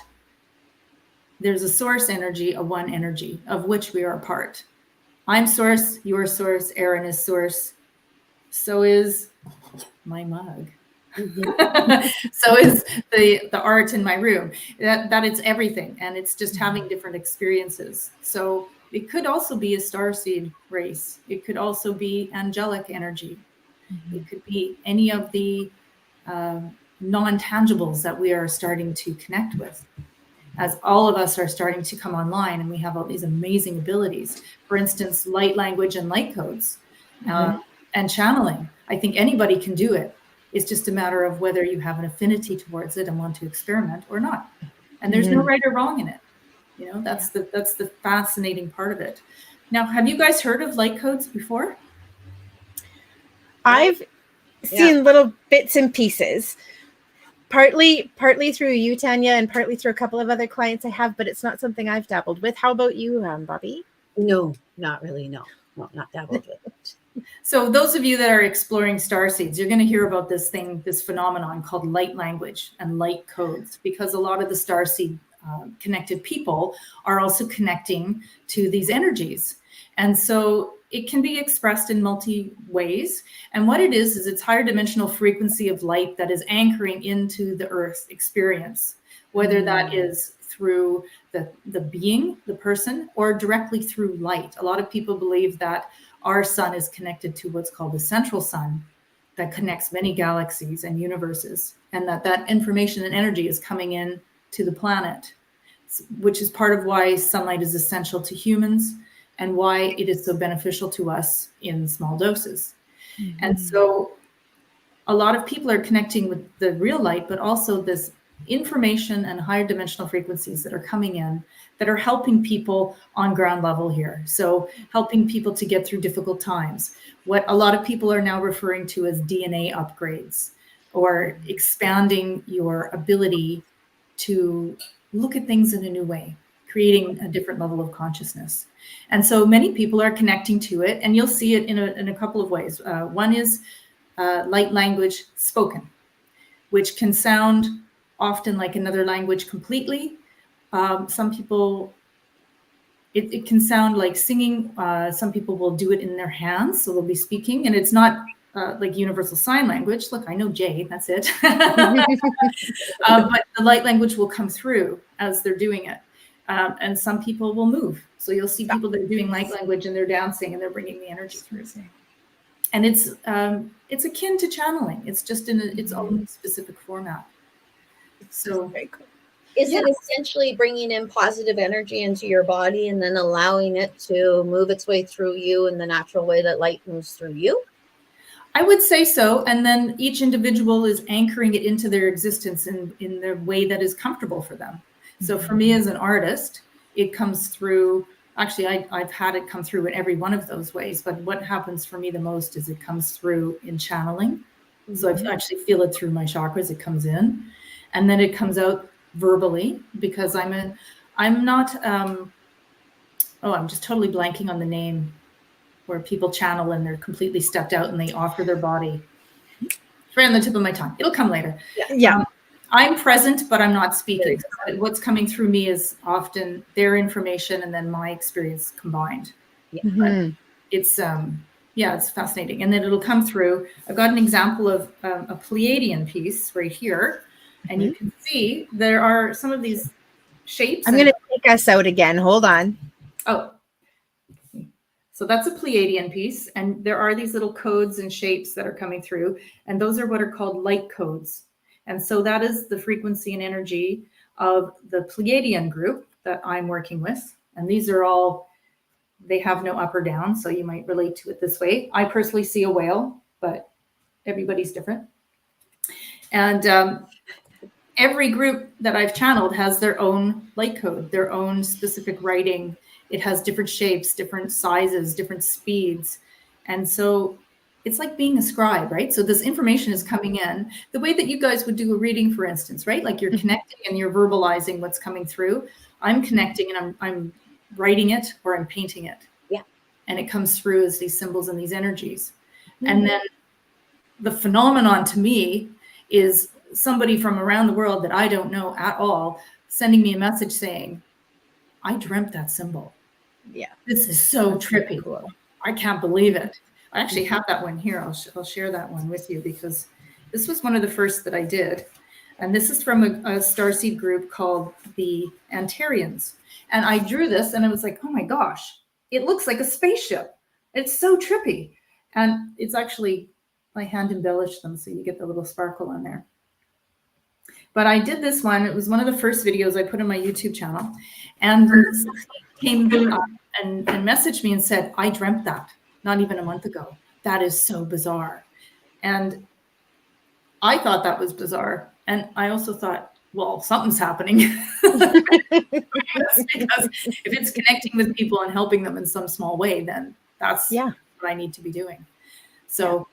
there's a source energy, a one energy, of which we are a part. I'm source, your source, Erin is source. So is my mug. So is the art in my room. That it's everything, and it's just having different experiences. So it could also be a starseed race. It could also be angelic energy. It could be any of the non-tangibles that we are starting to connect with, as all of us are starting to come online, and we have all these amazing abilities. For instance, light language and light codes, and channeling. I think anybody can do it. It's just a matter of whether you have an affinity towards it and want to experiment or not. And there's no right or wrong in it. That's the fascinating part of it. Now, have you guys heard of light codes before? I've seen little bits and pieces, partly through you, Tanya, and partly through a couple of other clients I have, but it's not something I've dabbled with. How about you, Bobbi? No, not really. No, not dabbled with it. So those of you that are exploring starseeds, you're going to hear about this phenomenon called light language and light codes, because a lot of the starseed connected people are also connecting to these energies. And so it can be expressed in multi ways. And what it is it's higher dimensional frequency of light that is anchoring into the Earth experience, whether that is through the being, the person, or directly through light. A lot of people believe that our sun is connected to what's called the central sun that connects many galaxies and universes, and that information and energy is coming in to the planet, which is part of why sunlight is essential to humans and why it is so beneficial to us in small doses. And so a lot of people are connecting with the real light, but also this information and higher dimensional frequencies that are coming in that are helping people on ground level here. So helping people to get through difficult times. What a lot of people are now referring to as DNA upgrades, or expanding your ability to look at things in a new way, creating a different level of consciousness. And so many people are connecting to it, and you'll see it in a couple of ways. One is light language spoken, which can sound often like another language completely. Some people, it can sound like singing. Some people will do it in their hands, so they'll be speaking, and it's not like universal sign language. Look, I know J, that's it. But the light language will come through as they're doing it. And some people will move. So you'll see people that are doing light language and they're dancing and they're bringing the energy through. And it's akin to channeling. It's just in its own specific format. So very cool. Is it essentially bringing in positive energy into your body and then allowing it to move its way through you in the natural way that light moves through you? I would say so. And then each individual is anchoring it into their existence in the way that is comfortable for them. So for me as an artist, it comes through, actually, I've had it come through in every one of those ways. But what happens for me the most is it comes through in channeling. So I actually feel it through my chakras. It comes in, and then it comes out verbally, because I'm not, I'm just totally blanking on the name, where people channel and they're completely stepped out and they offer their body. It's right on the tip of my tongue. It'll come later. Yeah. I'm present, but I'm not speaking. So what's coming through me is often their information and then my experience combined. But it's, it's fascinating. And then it'll come through. I've got an example of a Pleiadian piece right here. And you can see there are some of these shapes. I'm going to take us out again. Hold on. Oh, so that's a Pleiadian piece. And there are these little codes and shapes that are coming through. And those are what are called light codes. And so that is the frequency and energy of the Pleiadian group that I'm working with. And these are all, they have no up or down. So you might relate to it this way. I personally see a whale, but everybody's different. And every group that I've channeled has their own light code, their own specific writing. It has different shapes, different sizes, different speeds. And so it's like being a scribe, right? So this information is coming in the way that you guys would do a reading, for instance, right? Like you're connecting and you're verbalizing what's coming through. I'm connecting and I'm writing it, or I'm painting it. Yeah. And it comes through as these symbols and these energies. And then the phenomenon to me is somebody from around the world that I don't know at all sending me a message saying, I dreamt that symbol. Yeah. This is so trippy. Cool. I can't believe it. I actually have that one here. I'll share that one with you, because this was one of the first that I did. And this is from a starseed group called the Antarians. And I drew this and I was like, oh my gosh, it looks like a spaceship. It's so trippy. And it's actually, I hand embellished them so you get the little sparkle on there. But I did this one. It was one of the first videos I put on my YouTube channel. And somebody came up and messaged me and said, I dreamt that not even a month ago. That is so bizarre. And I thought that was bizarre. And I also thought, well, something's happening. Because if it's connecting with people and helping them in some small way, then that's what I need to be doing. So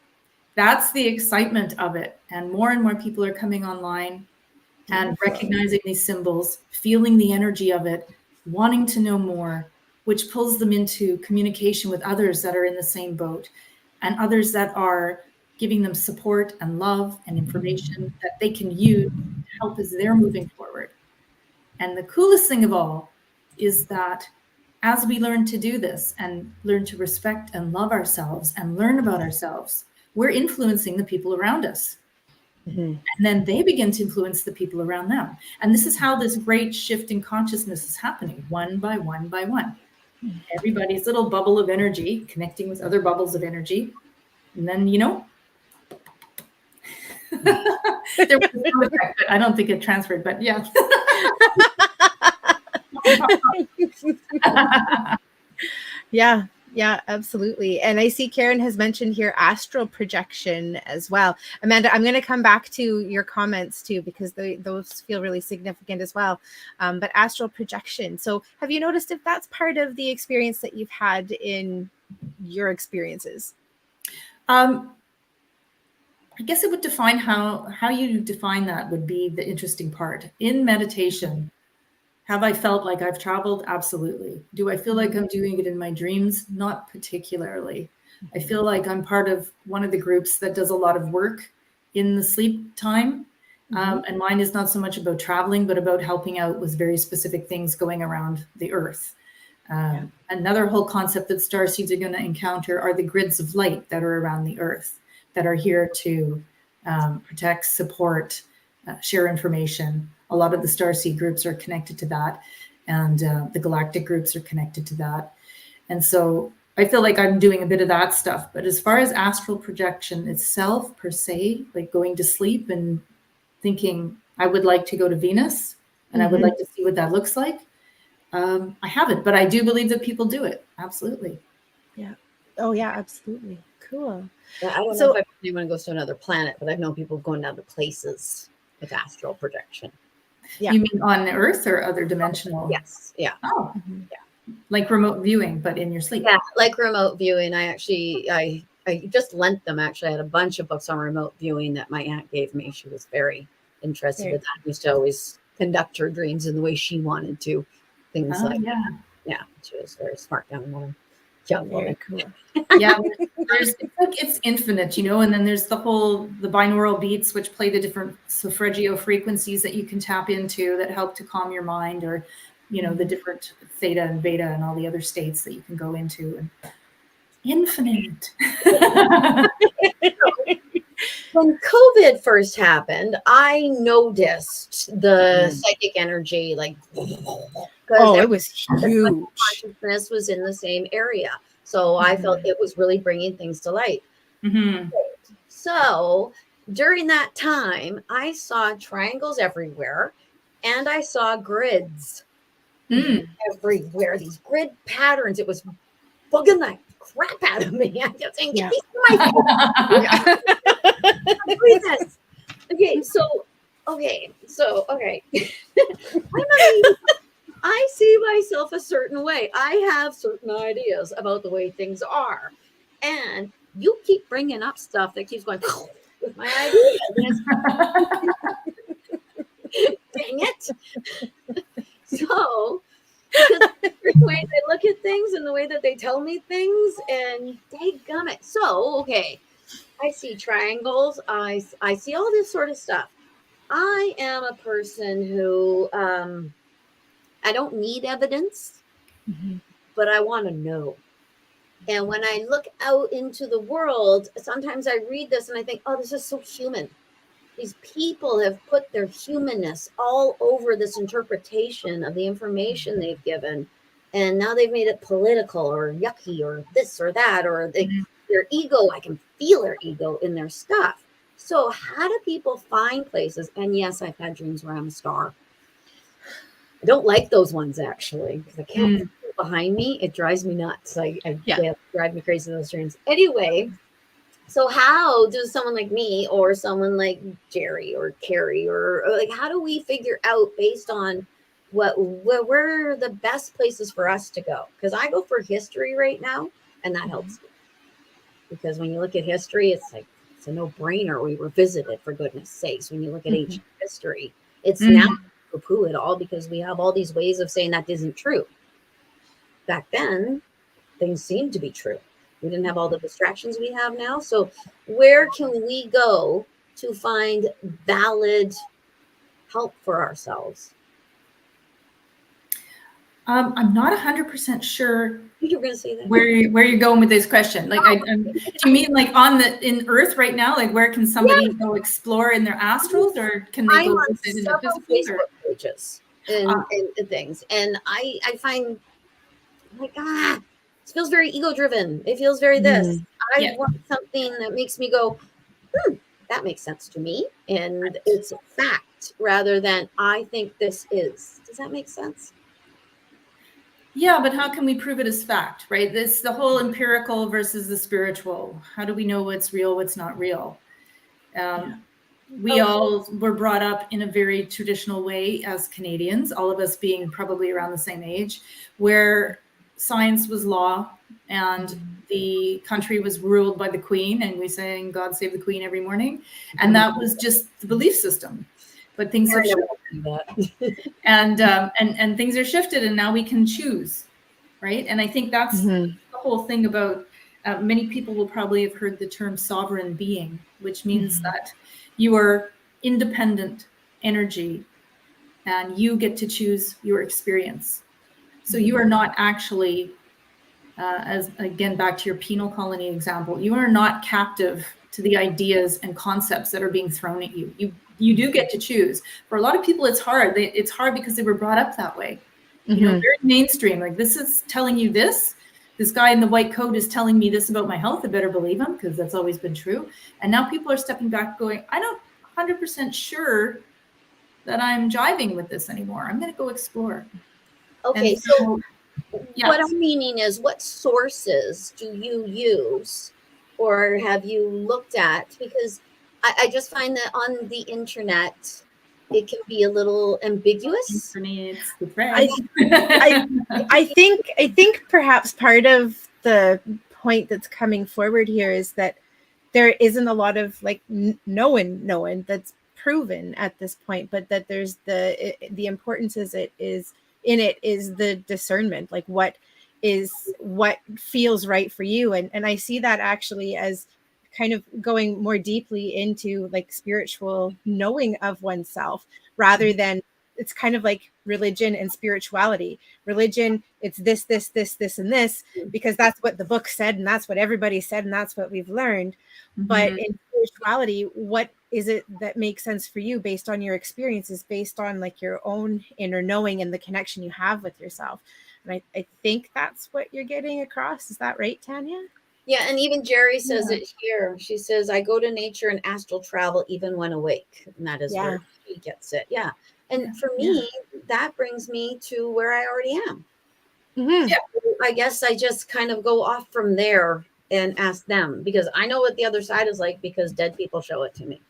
that's the excitement of it. And more people are coming online and recognizing these symbols, feeling the energy of it, wanting to know more, which pulls them into communication with others that are in the same boat, and others that are giving them support and love and information that they can use to help as they're moving forward. And the coolest thing of all is that as we learn to do this and learn to respect and love ourselves and learn about ourselves, we're influencing the people around us. And then they begin to influence the people around them. And this is how this great shift in consciousness is happening, one by one by one. Everybody's little bubble of energy connecting with other bubbles of energy. And then, there was no effect, but I don't think it transferred, but yeah. Yeah, absolutely. And I see Karen has mentioned here astral projection as well. Amanda, I'm going to come back to your comments too, because those feel really significant as well. But astral projection. So have you noticed if that's part of the experience that you've had in your experiences? I guess it would define how you define that would be the interesting part. In meditation, have I felt like I've traveled? Absolutely. Do I feel like I'm doing it in my dreams? Not particularly. I feel like I'm part of one of the groups that does a lot of work in the sleep time. And mine is not so much about traveling, but about helping out with very specific things going around the earth. Another whole concept that starseeds are going to encounter are the grids of light that are around the earth, that are here to protect, support, share information. A lot of the starseed groups are connected to that, and the galactic groups are connected to that. And so I feel like I'm doing a bit of that stuff. But as far as astral projection itself, per se, like going to sleep and thinking I would like to go to Venus, and I would like to see what that looks like. I haven't, but I do believe that people do it. Absolutely. Yeah. Oh yeah, absolutely. Cool. Yeah, I don't know if anyone goes to another planet, but I've known people going down to places with astral projection. Yeah. You mean on Earth or other dimensional? Yes. Yeah. Oh, yeah. Like remote viewing, but in your sleep. Yeah, like remote viewing. I just lent them. Actually, I had a bunch of books on remote viewing that my aunt gave me. She was very interested with that. I used to always conduct her dreams in the way she wanted to. Things like that. Yeah, she was very smart young woman. Very cool. Yeah, it's infinite, you know, and then there's the binaural beats, which play the different solfeggio frequencies that you can tap into that help to calm your mind, or, you know, the different theta and beta and all the other states that you can go into. And infinite. When COVID first happened, I noticed the psychic energy, like, it was huge. Consciousness was in the same area. So I felt it was really bringing things to light. So during that time, I saw triangles everywhere, and I saw grids everywhere. These grid patterns. It was bugging the crap out of me. I just think, get these Okay. I see myself a certain way. I have certain ideas about the way things are. And you keep bringing up stuff that keeps going with my ideas. Dang it. So, because the way they look at things and the way that they tell me things, and dadgummit. So, okay, I see triangles. I see all this sort of stuff. I am a person who, I don't need evidence, but I want to know. And when I look out into the world, sometimes I read this and I think, oh, this is so human. These people have put their humanness all over this interpretation of the information they've given. And now they've made it political or yucky or this or that, or their ego. I can feel their ego in their stuff. So how do people find places? And yes, I've had dreams where I'm a star. I don't like those ones, actually, because I can't see behind me. It drives me nuts. They drive me crazy, those dreams. Anyway, so how does someone like me or someone like Jerry or Carrie or like, how do we figure out based on where are the best places for us to go? Because I go for history right now, and that helps me. Because when you look at history, it's like, it's a no-brainer. We were visited, for goodness sakes. When you look at ancient history, it's now poo it all because we have all these ways of saying that isn't true. Back then, things seemed to be true. We didn't have all the distractions we have now. So where can we go to find valid help for ourselves? I'm not 100% sure. You're going to say that. Where you're going with this question? Like, do you mean like in Earth right now? Like, where can somebody go explore in their astrals, or can they go visit in the physical? Facebook pages and things, and I find like it feels very ego driven. It feels very this. I want something that makes me go, that makes sense to me, and it's a fact rather than I think this is. Does that make sense? Yeah, but how can we prove it as fact, right? This the whole empirical versus the spiritual. How do we know what's real, what's not real? We all were brought up in a very traditional way as Canadians, all of us being probably around the same age, where science was law and the country was ruled by the Queen, and we sang God Save the Queen every morning. And that was just the belief system. But things have shifted, and things are shifted, and now we can choose, right? And I think that's the whole thing about many people will probably have heard the term sovereign being, which means that you are independent energy, and you get to choose your experience. So you are not actually, as again back to your penal colony example, you are not captive to the ideas and concepts that are being thrown at you. You do get to choose. For a lot of people, it's hard. It's hard because they were brought up that way. You know, very mainstream. Like, this is telling you this. This guy in the white coat is telling me this about my health. I better believe him because that's always been true. And now people are stepping back going, I'm not 100% sure that I'm jiving with this anymore. I'm going to go explore. Okay, And so yes. what I'm meaning is, what sources do you use or have you looked at? Because I just find that on the internet, it can be a little ambiguous. I think perhaps part of the point that's coming forward here is that there isn't a lot of like knowing that's proven at this point, but that there's the importance is the discernment, like what feels right for you. And I see that actually as kind of going more deeply into like spiritual knowing of oneself, rather than, it's kind of like religion and spirituality. Religion, it's this, and this, because that's what the book said, and that's what everybody said, and that's what we've learned. But in spirituality, what is it that makes sense for you based on your experiences, based on like your own inner knowing and the connection you have with yourself? And I think that's what you're getting across. Is that right, Tanya? Yeah, and even Jerry says it here. She says, I go to nature and astral travel even when awake. And that is where she gets it. Yeah. And for me, that brings me to where I already am. Mm-hmm. Yeah. I guess I just kind of go off from there and ask them, because I know what the other side is like, because dead people show it to me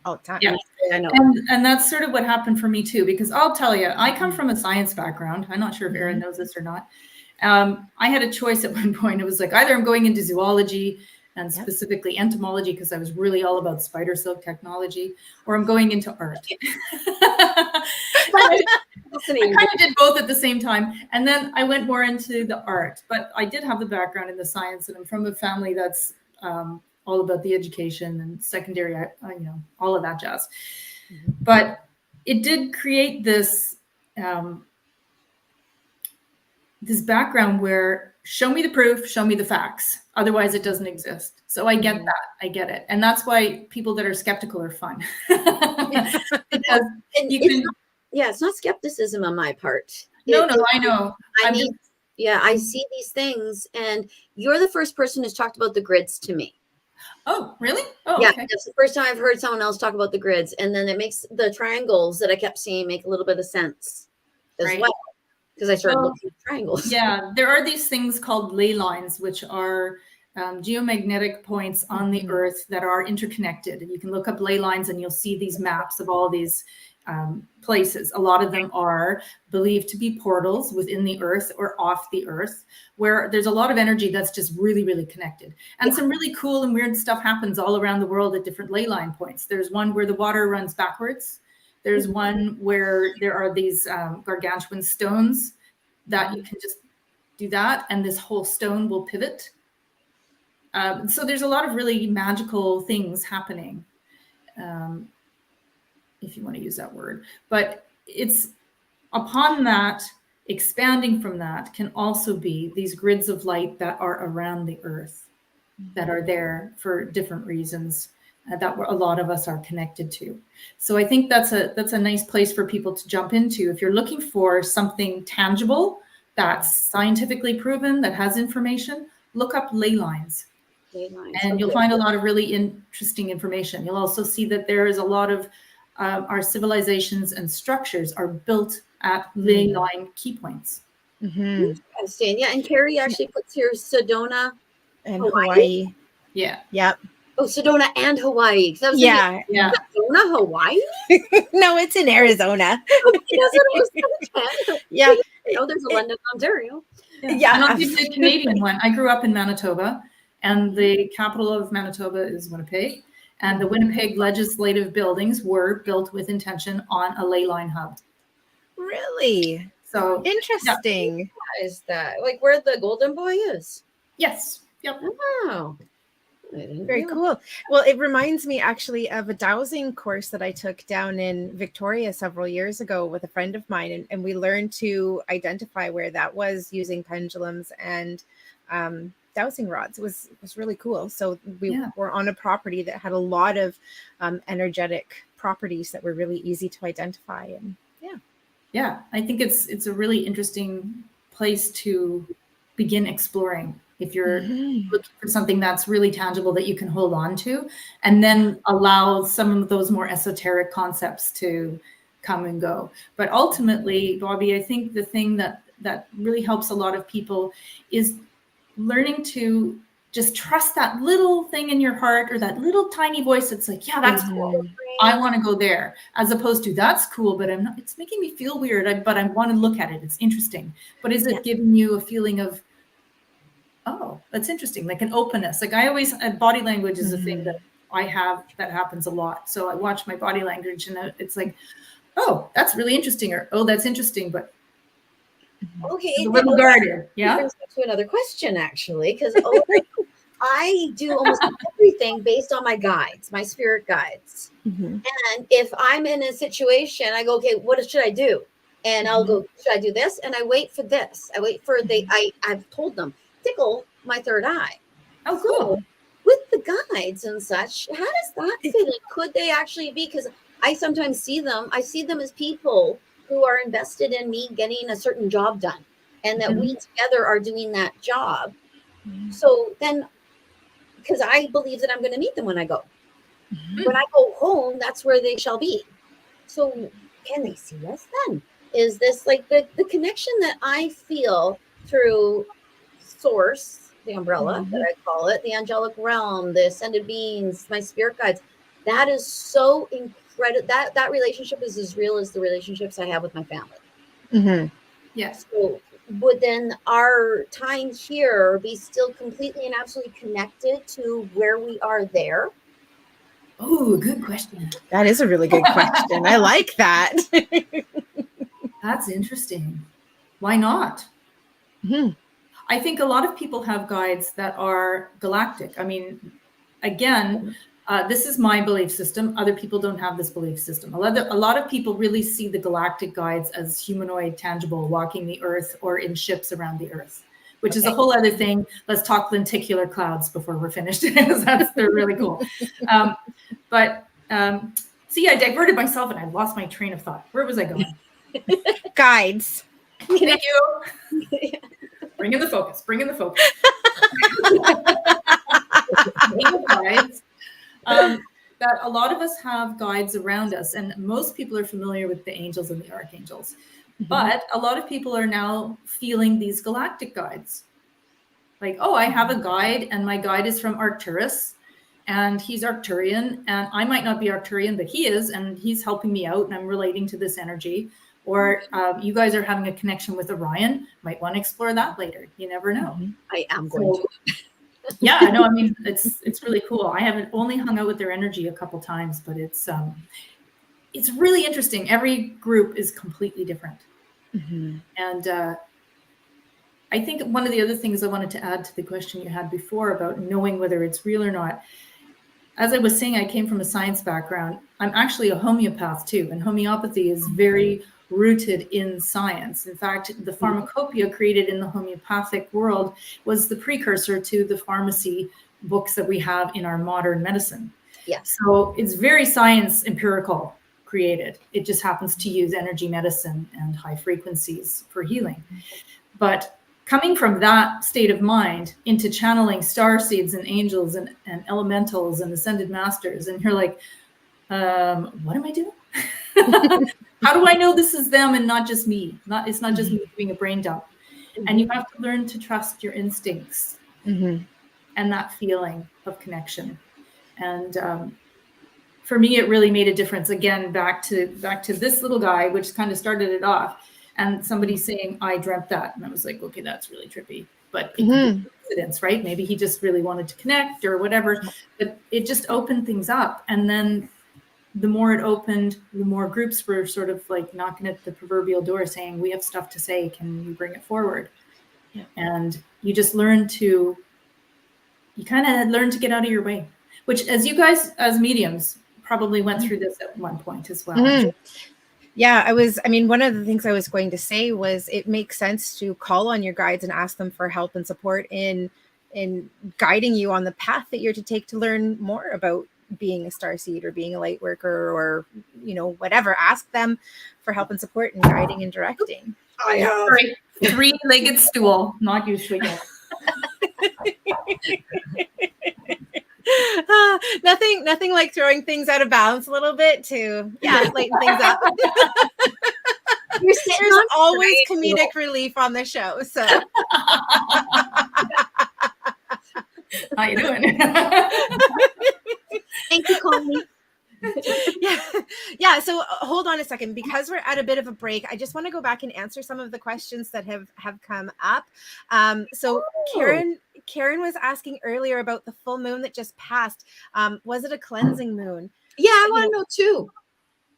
all the time. Yeah. I know. And that's sort of what happened for me too, because I'll tell you, I come from a science background. I'm not sure if Erin knows this or not. I had a choice at one point. It was like, either I'm going into zoology and specifically entomology, because I was really all about spider silk technology, or I'm going into art. I kind of did both at the same time. And then I went more into the art, but I did have the background in the science, and I'm from a family that's all about the education and secondary, all of that jazz. But it did create this, this background where show me the proof, show me the facts. Otherwise it doesn't exist. So I get that. I get it. And that's why people that are skeptical are fun. Because it's not skepticism on my part. No, I know. I see these things, and you're the first person who's talked about the grids to me. Oh, really? Oh, yeah. Okay. That's the first time I've heard someone else talk about the grids. And then it makes the triangles that I kept seeing make a little bit of sense as well, because I started looking at triangles. Yeah, there are these things called ley lines, which are geomagnetic points on the earth that are interconnected. And you can look up ley lines and you'll see these maps of all these places. A lot of them are believed to be portals within the earth or off the earth, where there's a lot of energy that's just really, really connected. And some really cool and weird stuff happens all around the world at different ley line points. There's one where the water runs backwards. There's one where there are these gargantuan stones that you can just do that, and this whole stone will pivot. So there's a lot of really magical things happening, if you want to use that word. But it's upon that, expanding from that can also be these grids of light that are around the earth, that are there for different reasons, that a lot of us are connected to. So I think that's a nice place for people to jump into. If you're looking for something tangible that's scientifically proven, that has information, look up ley lines. And you'll find a lot of really interesting information. You'll also see that there is a lot of our civilizations and structures are built at ley line key points. Interesting. Yeah, and Carrie actually puts here Sedona and Hawaii. Yeah. Yep. Oh, Sedona and Hawaii. Yeah. Sedona, Hawaii? No, it's in Arizona. Yeah. Oh, there's a London, Ontario. Yeah. And I'll give you a Canadian one. I grew up in Manitoba, and the capital of Manitoba is Winnipeg. And the Winnipeg legislative buildings were built with intention on a ley line hub. Really? So interesting. Yeah. Is that like where the Golden Boy is? Yes. Yep. Wow. Very cool. Well, it reminds me actually of a dowsing course that I took down in Victoria several years ago with a friend of mine. And we learned to identify where that was using pendulums and dowsing rods. It was really cool. So we were on a property that had a lot of energetic properties that were really easy to identify. And yeah, I think it's a really interesting place to begin exploring if you're looking for something that's really tangible that you can hold on to, and then allow some of those more esoteric concepts to come and go. But ultimately, Bobbi, I think the thing that really helps a lot of people is learning to just trust that little thing in your heart, or that little tiny voice that's like, yeah, that's cool. I want to go there, as opposed to that's cool, but I'm not, it's making me feel weird, but I want to look at it. It's interesting. But is it giving you a feeling of, oh, that's interesting, like an openness? Like I always, body language is a thing that I have that happens a lot. So I watch my body language and it's like, oh, that's really interesting, or oh, that's interesting, but okay, a little guarded. Yeah. Brings me to another question, actually, because I do almost everything based on my guides, my spirit guides. And if I'm in a situation, I go, okay, what should I do? And I'll go, should I do this? And I wait for this. I wait for I've told them, tickle my third eye. Oh, cool. So, with the guides and such, how does that fit in? Could they actually be? Because I sometimes see them as people who are invested in me getting a certain job done, and that we together are doing that job. So then, because I believe that I'm going to meet them when I go. When I go home, that's where they shall be. So can they see us then? Is this like the connection that I feel through source, the umbrella that I call it, the angelic realm, the ascended beings, my spirit guides? That is so incredible. That relationship is as real as the relationships I have with my family. Yes. So would then our time here be still completely and absolutely connected to where we are there? Oh, good question. That is a really good question. I like that. That's interesting. Why not? I think a lot of people have guides that are galactic. I mean, again, this is my belief system. Other people don't have this belief system. A lot of people really see the galactic guides as humanoid, tangible, walking the earth, or in ships around the earth, which is a whole other thing. Let's talk lenticular clouds before we're finished, because they're really cool. See, I diverted myself and I lost my train of thought. Where was I going? Guides. Thank you. Bring in the focus. Guides. That a lot of us have guides around us, and most people are familiar with the angels and the archangels. But a lot of people are now feeling these galactic guides. Like, oh, I have a guide, and my guide is from Arcturus, and he's Arcturian, and I might not be Arcturian, but he is, and he's helping me out, and I'm relating to this energy. Or you guys are having a connection with Orion. Might want to explore that later. You never know. I am going to. Yeah, no, I mean, it's really cool. I haven't only hung out with their energy a couple times, but it's really interesting. Every group is completely different. And I think one of the other things I wanted to add to the question you had before about knowing whether it's real or not, as I was saying, I came from a science background. I'm actually a homeopath too, and homeopathy is very rooted in science. In fact, the pharmacopoeia created in the homeopathic world was the precursor to the pharmacy books that we have in our modern medicine. Yes. So it's very science empirical created. It just happens to use energy medicine and high frequencies for healing. But coming from that state of mind into channeling starseeds and angels and elementals and ascended masters, and you're like, what am I doing? How do I know this is them and not just me? It's not just me doing a brain dump. And you have to learn to trust your instincts and that feeling of connection. And for me, it really made a difference. Again, back to this little guy, which kind of started it off. And somebody saying, I dreamt that. And I was like, okay, that's really trippy. But it could be coincidence, right? Maybe he just really wanted to connect or whatever. But it just opened things up. And then the more it opened, the more groups were sort of like knocking at the proverbial door saying, we have stuff to say. Can you bring it forward? Yeah. And you just kind of learn to get out of your way, which as you guys, as mediums, probably went through this at one point as well. Yeah, one of the things I was going to say was it makes sense to call on your guides and ask them for help and support in guiding you on the path that you're to take to learn more about being a starseed or being a light worker or, whatever. Ask them for help and support in guiding and directing. I have a three-legged stool, not usually. Nothing like throwing things out of balance a little bit to lighten things up. There's always comedic relief on the show. So how you doing? Thank you, Connie. Yeah. So hold on a second, because we're at a bit of a break. I just want to go back and answer some of the questions that have come up. Karen was asking earlier about the full moon that just passed. Was it a cleansing moon? Yeah, I want to know too.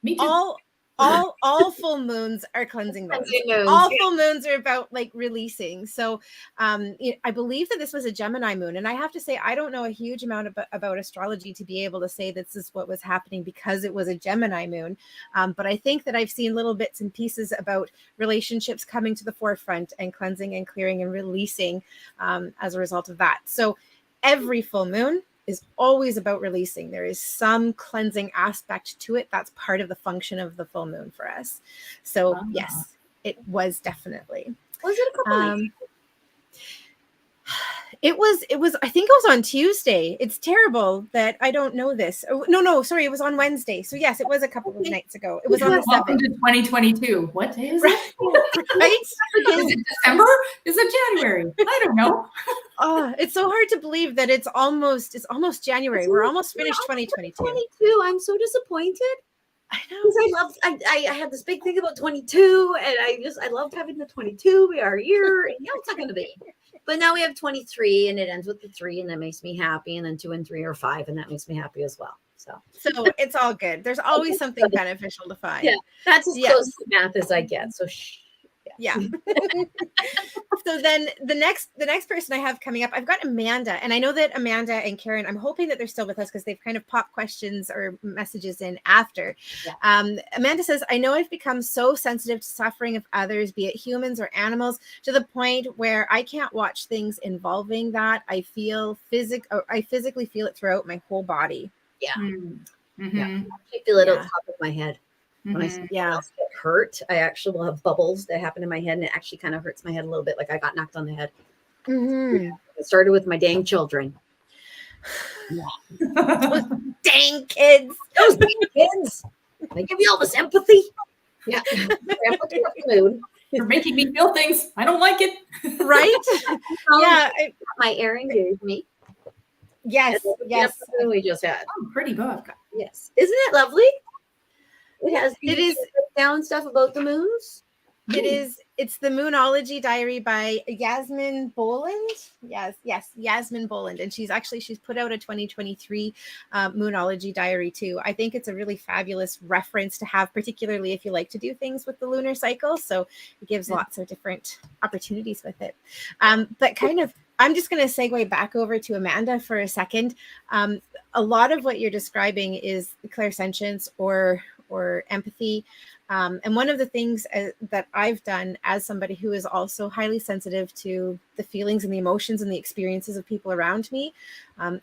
Me too. All full moons are cleansing moons. All full moons are about like releasing. So I believe that this was a Gemini moon, and I have to say I don't know a huge amount about astrology to be able to say this is what was happening because it was a Gemini moon. But I think that I've seen little bits and pieces about relationships coming to the forefront and cleansing and clearing and releasing as a result of that. So every full moon is always about releasing. There is some cleansing aspect to it. That's part of the function of the full moon for us. So yes, it was definitely. Was it a couple days? It was, I think it was on Tuesday. It's terrible that I don't know this. Oh, no, sorry. It was on Wednesday. So yes, it was a couple of nights ago. It was on the 7th. Welcome to 2022. What day is it? Right? Is it December? Is it January? I don't know. Oh, it's so hard to believe that it's almost January. We're almost finished 2022. 22. I'm so disappointed. I know. I had this big thing about 22, and I loved having the 22. We are here, and it's not going to be. But now we have 23, and it ends with the 3, and that makes me happy. And then 2 and 3 are 5, and that makes me happy as well. So it's all good. There's always something beneficial to find. Yeah, that's as close to math as I get. So yeah. So then the next person I have coming up, I've got Amanda, and I know that Amanda and Karen, I'm hoping that they're still with us because they've kind of popped questions or messages in after. Yeah. Amanda says, I know I've become so sensitive to suffering of others, be it humans or animals, to the point where I can't watch things involving that. I physically feel it throughout my whole body. Yeah. Mm-hmm. Yeah. I feel it on top of my head. When I see else get hurt, I actually will have bubbles that happen in my head, and it actually kind of hurts my head a little bit, like I got knocked on the head. Mm-hmm. It started with my dang children. Those dang kids. Those dang kids. They give you all this empathy. Yeah. Empathy of the moon. You're making me feel things. I don't like it. Right? Yeah. My Erin gave me. Yes. We just had. Oh, pretty book. Yes. Isn't it lovely? It is down stuff about the moons. It is. It's the Moonology Diary by Yasmin Boland. Yes, Yasmin Boland, and she's put out a 2023 Moonology Diary too. I think it's a really fabulous reference to have, particularly if you like to do things with the lunar cycle. So it gives lots of different opportunities with it. But kind of, I'm just going to segue back over to Amanda for a second. A lot of what you're describing is clairsentience or empathy. And one of the things that I've done as somebody who is also highly sensitive to the feelings and the emotions and the experiences of people around me,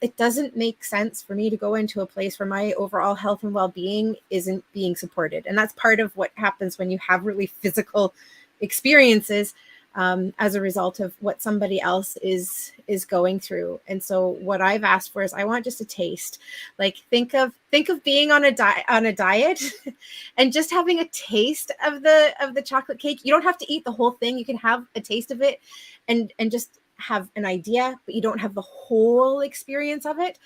it doesn't make sense for me to go into a place where my overall health and well-being isn't being supported. And that's part of what happens when you have really physical experiences as a result of what somebody else is going through. And so what I've asked for is I want just a taste. Like think of being on a diet and just having a taste of the chocolate cake. You don't have to eat the whole thing. You can have a taste of it and just have an idea, but you don't have the whole experience of it.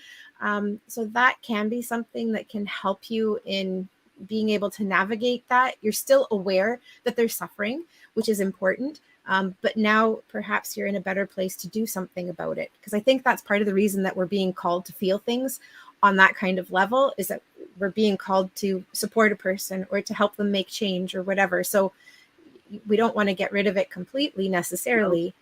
So that can be something that can help you in being able to navigate that. You're still aware that they're suffering, which is important. But now perhaps you're in a better place to do something about it. Because I think that's part of the reason that we're being called to feel things on that kind of level, is that we're being called to support a person or to help them make change or whatever. So we don't want to get rid of it completely necessarily,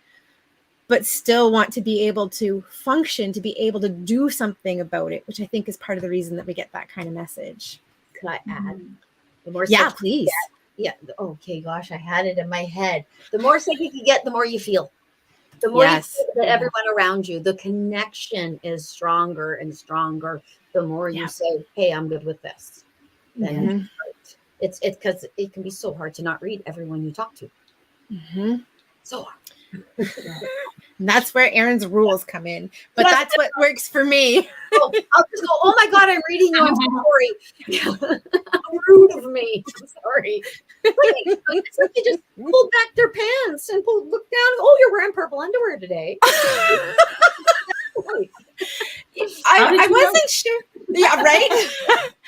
but still want to be able to function, to be able to do something about it, which I think is part of the reason that we get that kind of message. Could I add? The more please. Yeah. Okay. Gosh, I had it in my head. The more psychic you get, the more you feel. The more you feel that everyone around you, the connection is stronger and stronger. The more you say, "Hey, I'm good with this." Then it's because it can be so hard to not read everyone you talk to. Mm-hmm. So hard. And that's where Erin's rules come in. But that's what works for me. I'll just go, oh my God, I'm reading you. I'm sorry. How rude of me. I'm sorry. It's like they just pulled back their pants and look down. Oh, you're wearing purple underwear today. I wasn't sure. Yeah, right?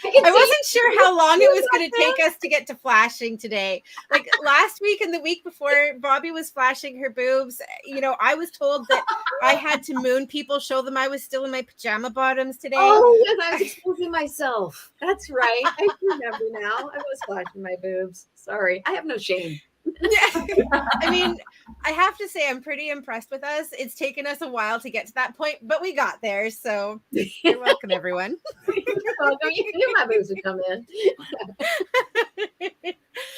I wasn't sure how long it was going to take us to get to flashing today. Like last week and the week before, Bobbi was flashing her boobs. I was told that I had to moon people, show them I was still in my pajama bottoms today. Oh, yes, I was exposing myself. That's right. I remember now. I was flashing my boobs. Sorry. I have no shame. I mean, I have to say I'm pretty impressed with us. It's taken us a while to get to that point, but we got there. So you're welcome, everyone. You're welcome. You knew my boobs would come in.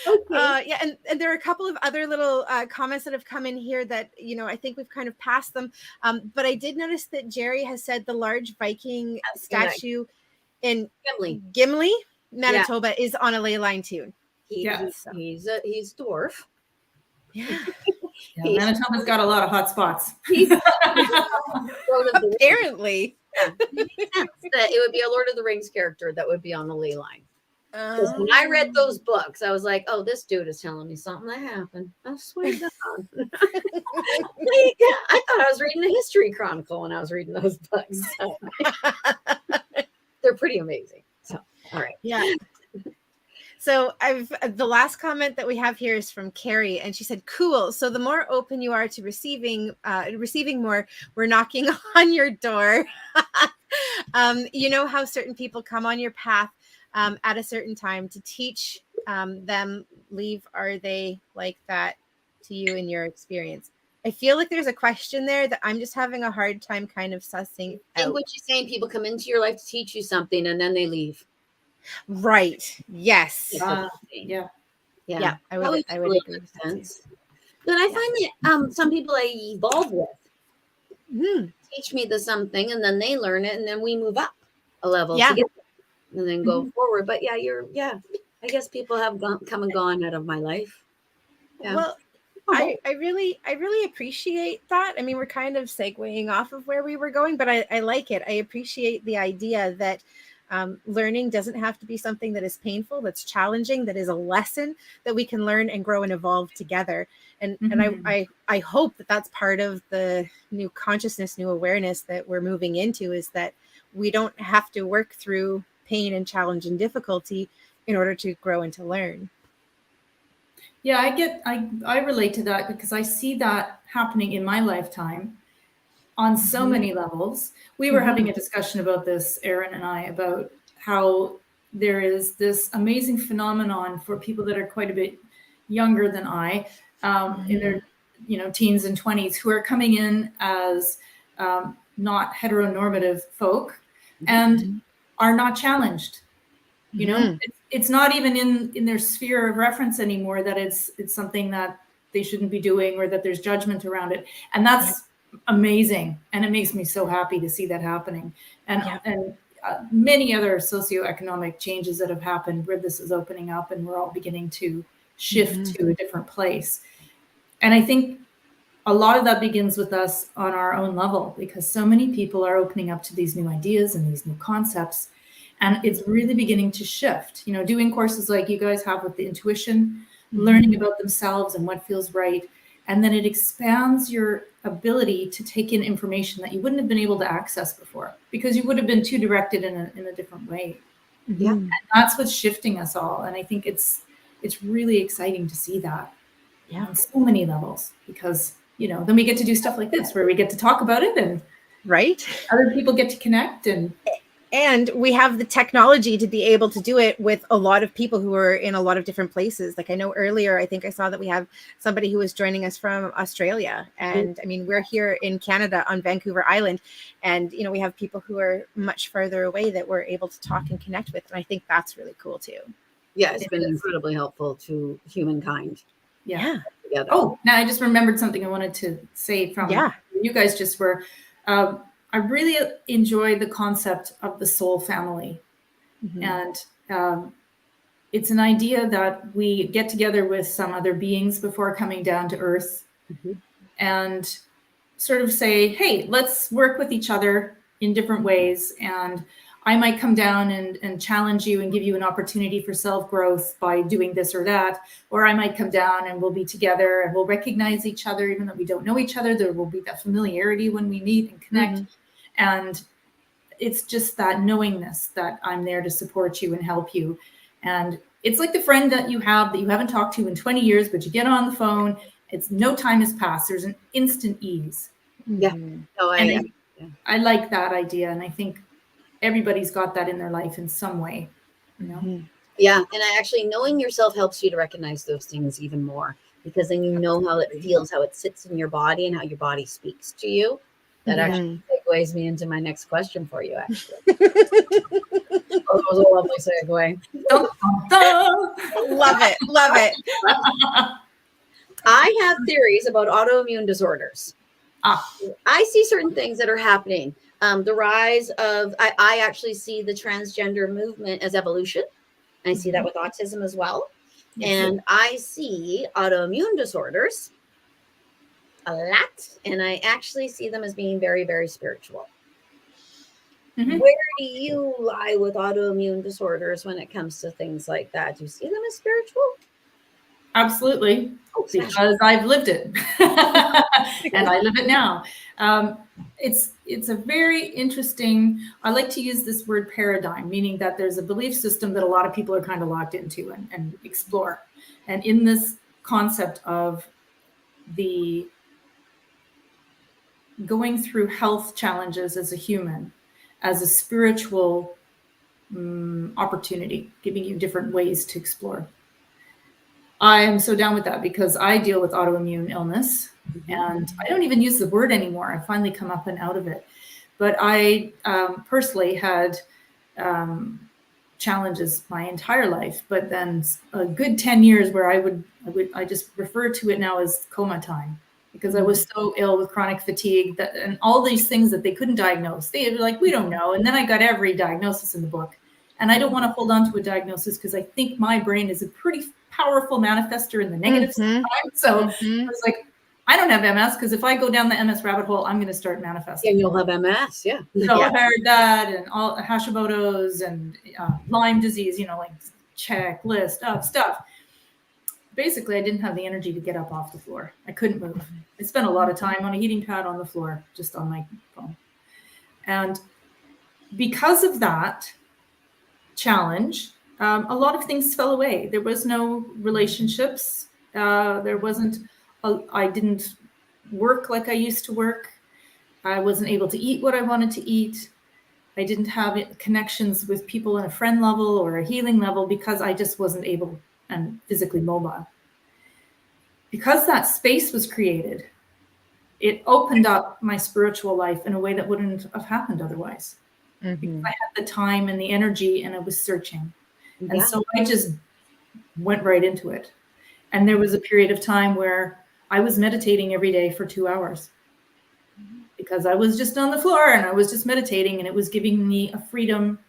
Okay. Yeah, and there are a couple of other little comments that have come in here that I think we've kind of passed them. But I did notice that Jerry has said the large Viking statue in Gimli, Manitoba, is on a ley line tune. He's dwarf. Yeah. Manitoba's got a lot of hot spots. Apparently. It would be a Lord of the Rings character that would be on the ley line. Because when I read those books, I was like, oh, this dude is telling me something that happened. I swear to God. I thought I was reading the History Chronicle when I was reading those books. So. They're pretty amazing. So, all right. Yeah. So the last comment that we have here is from Carrie, and she said, cool. So the more open you are to receiving more, we're knocking on your door. You know how certain people come on your path at a certain time to teach them, are they like that to you in your experience? I feel like there's a question there that I'm just having a hard time kind of sussing out. I think what you're saying, people come into your life to teach you something and then they leave. Right. Yes. Yeah. I would agree with that too. But I find that some people I evolve with teach me something, and then they learn it, and then we move up a level together, and then go forward. But I guess people have come and gone out of my life. Yeah. Well, I really appreciate that. I mean, we're kind of segueing off of where we were going, but I like it. I appreciate the idea that learning doesn't have to be something that is painful, that's challenging, that is a lesson that we can learn and grow and evolve together. And I hope that that's part of the new consciousness, new awareness that we're moving into, is that we don't have to work through pain and challenge and difficulty in order to grow and to learn. Yeah, I relate to that because I see that happening in my lifetime on so many levels. We were having a discussion about this, Erin and I, about how there is this amazing phenomenon for people that are quite a bit younger than I, in their teens and 20s, who are coming in as not heteronormative folk and are not challenged. It's not even in their sphere of reference anymore that it's something that they shouldn't be doing or that there's judgment around it. And that's amazing. And it makes me so happy to see that happening. And many other socioeconomic changes that have happened where this is opening up and we're all beginning to shift to a different place. And I think a lot of that begins with us on our own level, because so many people are opening up to these new ideas and these new concepts. And it's really beginning to shift, doing courses like you guys have with the intuition, learning about themselves and what feels right. And then it expands your ability to take in information that you wouldn't have been able to access before because you would have been too directed in a different way. Yeah. And that's what's shifting us all. And I think it's really exciting to see that on so many levels, because, then we get to do stuff like this where we get to talk about it and other people get to connect and we have the technology to be able to do it with a lot of people who are in a lot of different places. Like I know earlier, I think I saw that we have somebody who was joining us from Australia. And I mean, we're here in Canada on Vancouver Island. And, we have people who are much further away that we're able to talk and connect with. And I think that's really cool too. Yeah, it's been incredibly helpful to humankind. Yeah. Together. Oh, now I just remembered something I wanted to say from you guys just were. I really enjoy the concept of the soul family. And it's an idea that we get together with some other beings before coming down to earth and sort of say, hey, let's work with each other in different ways. And I might come down and challenge you and give you an opportunity for self-growth by doing this or that. Or I might come down and we'll be together and we'll recognize each other, even though we don't know each other. There will be that familiarity when we meet and connect. And it's just that knowingness that I'm there to support you and help you. And it's like the friend that you haven't talked to in 20 years, but you get on the phone, it's no time has passed. There's an instant ease. Yeah. No, I like that idea. And I think everybody's got that in their life in some way, you know? Yeah. And actually knowing yourself helps you to recognize those things even more, because then you know how it feels, how it sits in your body and how your body speaks to you. That actually segues me into my next question for you, actually. That was a lovely segue. Love it. Love it. I have theories about autoimmune disorders. I see certain things that are happening. The rise of, I actually see the transgender movement as evolution. I see that with autism as well. And I see autoimmune disorders a lot. And I actually see them as being very, very spiritual. Where do you lie with autoimmune disorders when it comes to things like that? Do you see them as spiritual? Absolutely, because I've lived it and I live it now. It's a very interesting, I like to use this word paradigm, meaning that there's a belief system that a lot of people are kind of locked into and explore. And in this concept of the going through health challenges as a human, as a spiritual opportunity, giving you different ways to explore. I am so down with that because I deal with autoimmune illness and I don't even use the word anymore. I finally come up and out of it. But I personally had challenges my entire life, but then a good 10 years where I just refer to it now as coma time, because I was so ill with chronic fatigue and all these things that they couldn't diagnose. They were like, we don't know. And then I got every diagnosis in the book. And I don't want to hold on to a diagnosis because I think my brain is a pretty powerful manifester in the negative side. So I was like, I don't have MS because if I go down the MS rabbit hole, I'm going to start manifesting. And you'll have MS, yeah. So I heard that and all Hashimoto's and Lyme disease, like checklist of stuff. Basically, I didn't have the energy to get up off the floor. I couldn't move. I spent a lot of time on a heating pad on the floor, just on my phone. And because of that challenge, a lot of things fell away. There was no relationships. There wasn't, I didn't work like I used to work. I wasn't able to eat what I wanted to eat. I didn't have connections with people on a friend level or a healing level because I just wasn't able and physically mobile. Because that space was created, it opened up my spiritual life in a way that wouldn't have happened otherwise. Because I had the time and the energy and I was searching. And so I just went right into it. And there was a period of time where I was meditating every day for 2 hours because I was just on the floor and I was just meditating, and it was giving me a freedom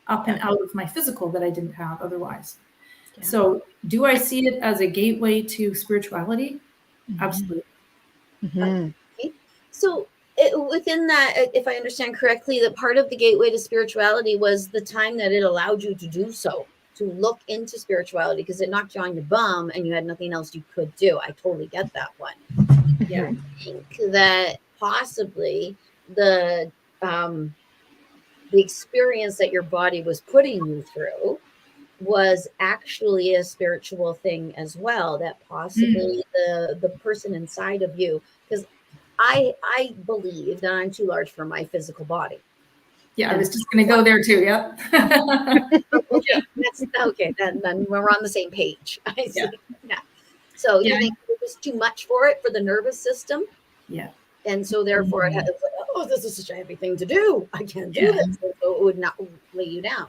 up and out of my physical that I didn't have otherwise. Yeah. So do I see it as a gateway to spirituality? Absolutely. Okay. So within that, if I understand correctly, that part of the gateway to spirituality was the time that it allowed you to do so, to look into spirituality, because it knocked you on your bum and you had nothing else you could do. I totally get that one. Yeah. I think that possibly the experience that your body was putting you through was actually a spiritual thing as well, that possibly the person inside of you, because I believe that I'm too large for my physical body. Yeah, I was just going to go there too. Yep. Okay. Then we're on the same page. I see. Yeah. So you think it was too much for it, for the nervous system? Yeah. And so therefore it was like, this is such a heavy thing to do. I can't do this. So it would not lay you down.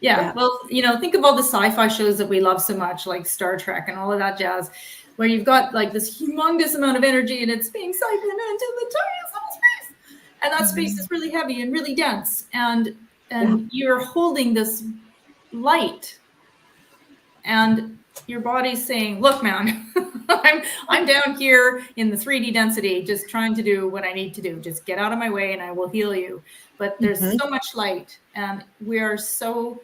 Yeah. Well, think of all the sci-fi shows that we love so much, like Star Trek and all of that jazz, where you've got like this humongous amount of energy and it's being siphoned into the tiniest little space. And that space is really heavy and really dense. And you're holding this light and your body's saying, look, man, I'm down here in the 3D density, just trying to do what I need to do. Just get out of my way and I will heal you. But there's so much light, and we are so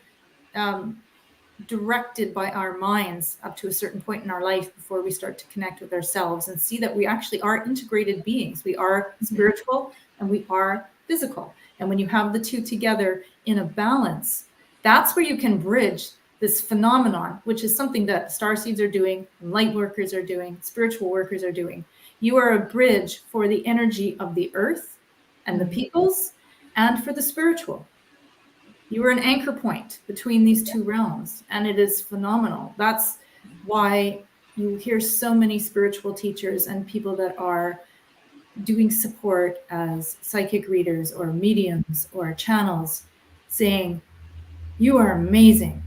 directed by our minds up to a certain point in our life before we start to connect with ourselves and see that we actually are integrated beings. We are spiritual and we are physical. And when you have the two together in a balance, that's where you can bridge this phenomenon, which is something that Starseeds are doing, Lightworkers are doing, spiritual workers are doing. You are a bridge for the energy of the earth and the peoples, and for the spiritual. You are an anchor point between these two realms, and it is phenomenal. That's why you hear so many spiritual teachers and people that are doing support as psychic readers or mediums or channels saying, "You are amazing.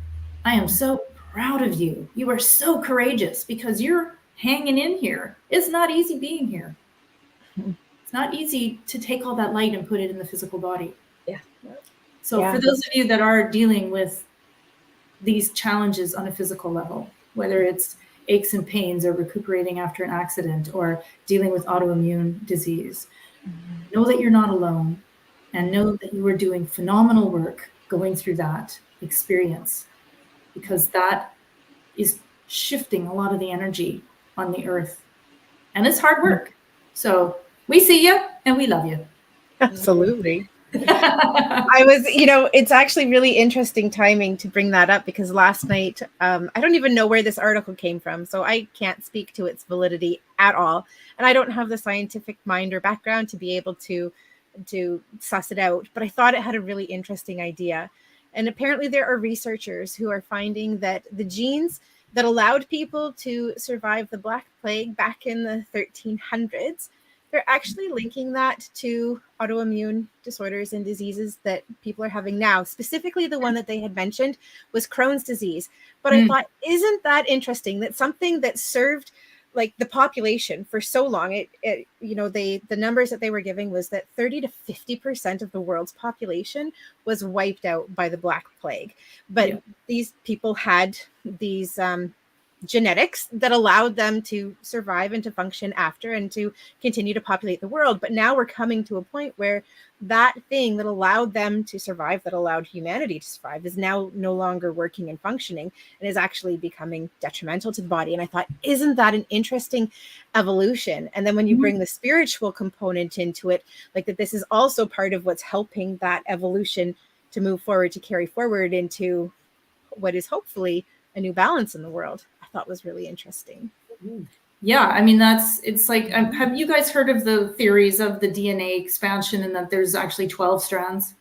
I am so proud of you. You are so courageous because you're hanging in here. It's not easy being here. It's not easy to take all that light and put it in the physical body." Yeah. So for those of you that are dealing with these challenges on a physical level, whether it's aches and pains or recuperating after an accident or dealing with autoimmune disease, know that you're not alone, and know that you are doing phenomenal work going through that experience, because that is shifting a lot of the energy on the earth, and it's hard work. So we see you and we love you. Absolutely. I was, it's actually really interesting timing to bring that up, because last night, I don't even know where this article came from, so I can't speak to its validity at all. And I don't have the scientific mind or background to be able to suss it out, but I thought it had a really interesting idea. And apparently there are researchers who are finding that the genes that allowed people to survive the Black Plague back in the 1300s, they're actually linking that to autoimmune disorders and diseases that people are having now. Specifically, the one that they had mentioned was Crohn's disease. But I thought, isn't that interesting that something that served like the population for so long, the numbers that they were giving was that 30 to 50% of the world's population was wiped out by the Black Plague. But these people had these genetics that allowed them to survive and to function after and to continue to populate the world. But now we're coming to a point where that thing that allowed them to survive, that allowed humanity to survive, is now no longer working and functioning and is actually becoming detrimental to the body. And I thought, isn't that an interesting evolution? And then when you bring the spiritual component into it, like that this is also part of what's helping that evolution to move forward, to carry forward into what is hopefully a new balance in the world, I thought was really interesting. Yeah, I mean, it's like, have you guys heard of the theories of the DNA expansion and that there's actually 12 strands?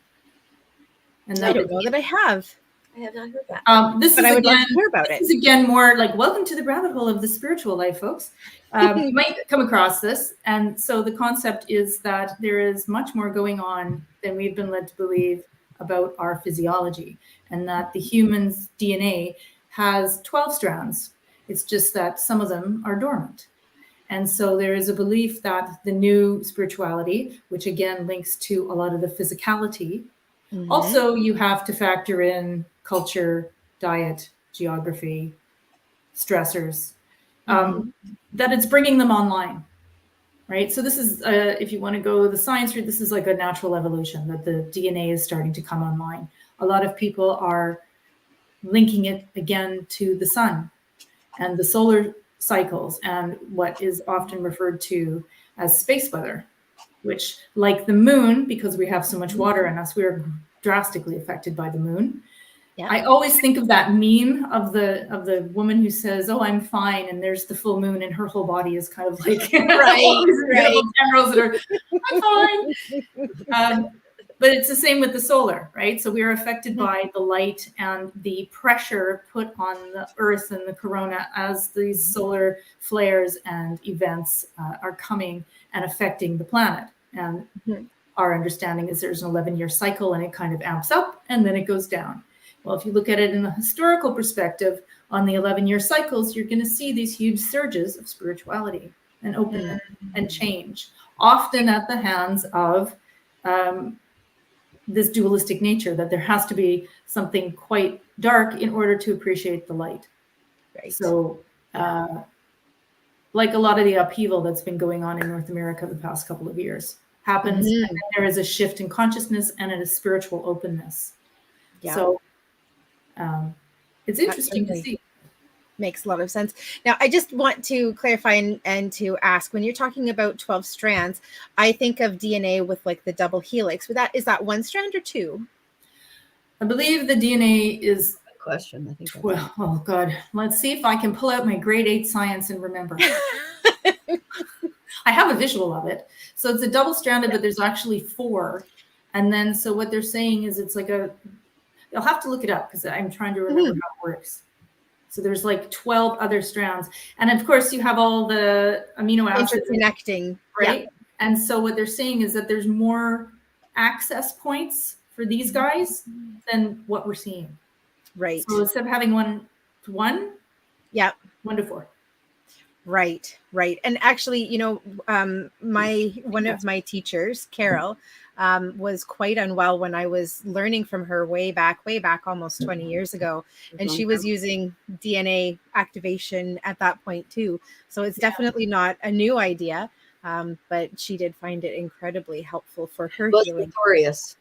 And I don't know that I have. I have not heard that. This but is I would again, love to hear about this it. is again more like, welcome to the rabbit hole of the spiritual life, folks. You might come across this. And so the concept is that there is much more going on than we've been led to believe about our physiology, and that the human's DNA has 12 strands. It's just that some of them are dormant. And so there is a belief that the new spirituality, which again links to a lot of the physicality, also you have to factor in culture, diet, geography, stressors, that it's bringing them online, right? So this is, if you want to go the science route, this is like a natural evolution, that the DNA is starting to come online. A lot of people are linking it again to the sun and the solar cycles and what is often referred to as space weather, which, like the moon, because we have so much water in us, we're drastically affected by the moon. Yeah. I always think of that meme of the woman who says, "Oh, I'm fine," and there's the full moon and her whole body is kind of like right. Tendrils that are, "I'm fine." But it's the same with the solar, right? So we are affected by the light and the pressure put on the earth and the corona as these solar flares and events are coming and affecting the planet. And our understanding is there's an 11-year cycle and it kind of amps up and then it goes down. Well, if you look at it in a historical perspective, on the 11-year cycles, you're going to see these huge surges of spirituality and openness and change, often at the hands of this dualistic nature, that there has to be something quite dark in order to appreciate the light. Right. So like a lot of the upheaval that's been going on in North America the past couple of years happens. And then there is a shift in consciousness and a spiritual openness. Yeah. So it's interesting to see. Makes a lot of sense. Now, I just want to clarify and to ask, when you're talking about 12 strands, I think of DNA with like the double helix. Is that one strand or two? I believe the DNA is question. I think. Well, oh God, let's see if I can pull out my grade 8 science and remember. I have a visual of it. So it's a double stranded, but there's actually 4. And then, so what they're saying is it's like you'll have to look it up because I'm trying to remember how it works. So there's like 12 other strands. And of course you have all the amino acids interconnecting, right? Yeah. And so what they're saying is that there's more access points for these guys than what we're seeing. Right. So instead of having 1 to 1, yeah, 1 to 4. Right. And actually, you know, one of my teachers, Carol, was quite unwell when I was learning from her way back almost 20 years ago. And she was using DNA activation at that point too. So it's definitely not a new idea, but she did find it incredibly helpful for her healing. Victorious.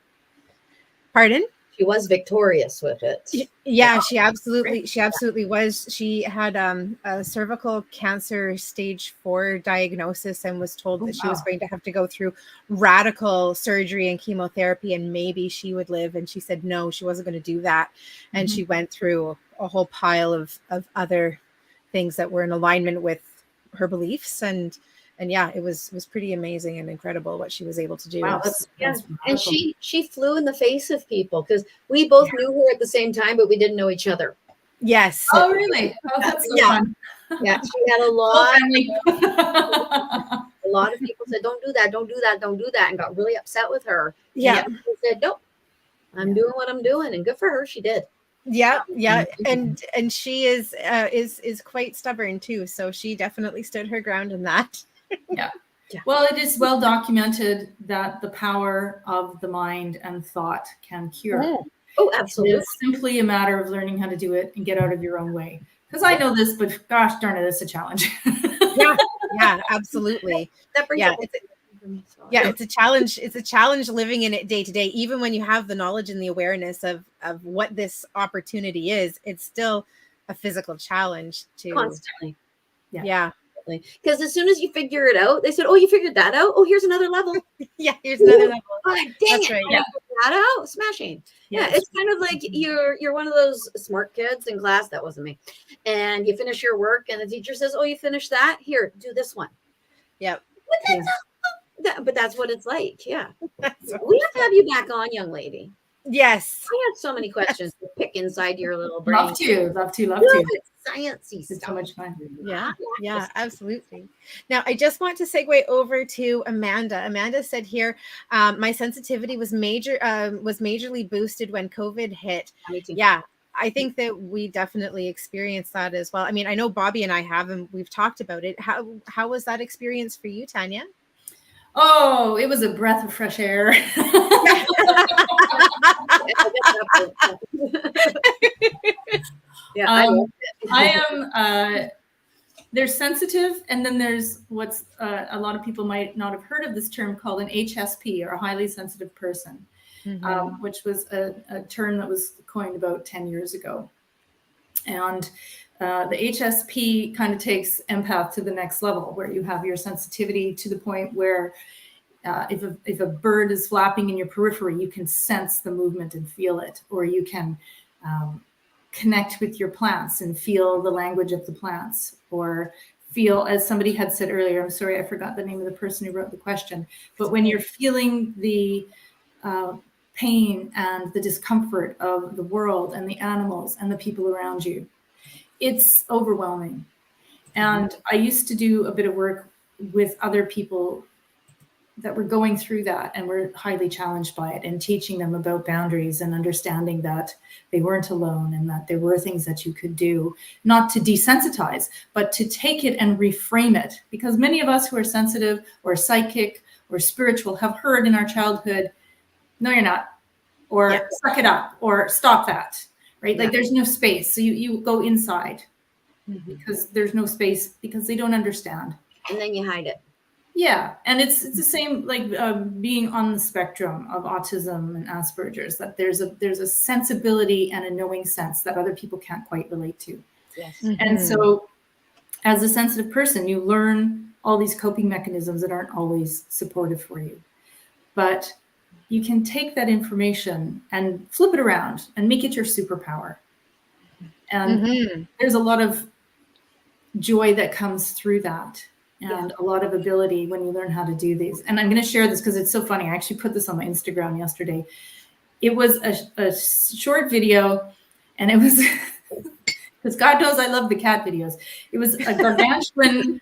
Pardon? She was victorious with it. Yeah, she absolutely was. She had a cervical cancer stage 4 diagnosis and was told that she was going to have to go through radical surgery and chemotherapy and maybe she would live. And she said no, she wasn't going to do that. And she went through a whole pile of other things that were in alignment with her beliefs. And yeah, it was pretty amazing and incredible what she was able to do. Wow, that's and she flew in the face of people because we both knew her at the same time, but we didn't know each other. Yes. Oh, really? Oh, that's so fun. Yeah, she had a lot. A lot of people said, "Don't do that, don't do that, don't do that," and got really upset with her. Yeah, and she said, "Nope, I'm doing what I'm doing," and good for her, she did. Yeah, and she is quite stubborn too. So she definitely stood her ground in that. Yeah. Well, it is well documented that the power of the mind and thought can cure. Oh, absolutely. It's simply a matter of learning how to do it and get out of your own way. Because I know this, but gosh darn it, it's a challenge. Yeah, absolutely. It's a challenge. It's a challenge living in it day to day. Even when you have the knowledge and the awareness of what this opportunity is, it's still a physical challenge to constantly. Yeah. Because as soon as you figure it out, they said, "Oh, you figured that out? Oh, here's another level." Yeah, here's another level. Oh, dang That's it! right. Yeah, that out, smashing. Yeah, it's kind of like you're one of those smart kids in class. That wasn't me. And you finish your work, and the teacher says, "Oh, you finished that? Here, do this one." Yep. But that's what it's like. Yeah, we have to have you back on, young lady. Yes. I have so many questions to pick inside your little brain. Love to. It's sciencey stuff. It's so much fun. Yeah, absolutely. Now, I just want to segue over to Amanda. Amanda said here, my sensitivity was majorly boosted when COVID hit. Yeah, I think that we definitely experienced that as well. I mean, I know Bobbi and I have, and we've talked about it. How was that experience for you, Tanya? Oh, it was a breath of fresh air. I am they're sensitive, and then there's what's a lot of people might not have heard of this term called an HSP, or a highly sensitive person, which was a term that was coined about 10 years ago. And the HSP kind of takes empath to the next level, where you have your sensitivity to the point where if a bird is flapping in your periphery, you can sense the movement and feel it, or you can connect with your plants and feel the language of the plants, or feel, as somebody had said earlier, I'm sorry, I forgot the name of the person who wrote the question, but when you're feeling the pain and the discomfort of the world and the animals and the people around you, it's overwhelming. And I used to do a bit of work with other people that were going through that and were highly challenged by it, and teaching them about boundaries and understanding that they weren't alone and that there were things that you could do, not to desensitize, but to take it and reframe it. Because many of us who are sensitive or psychic or spiritual have heard in our childhood, "No, you're not," or "Suck it up," or "Stop that," right? Like there's no space. So you go inside. because there's no space, because they don't understand. And then you hide it. Yeah, and it's the same like being on the spectrum of autism and Asperger's, that there's a sensibility and a knowing sense that other people can't quite relate to. Yes. And so as a sensitive person, you learn all these coping mechanisms that aren't always supportive for you. But you can take that information and flip it around and make it your superpower. And there's a lot of joy that comes through that. And a lot of ability when you learn how to do these. And I'm going to share this because it's so funny. I actually put this on my Instagram yesterday. It was a short video, and it was, because God knows I love the cat videos. It was a gargantuan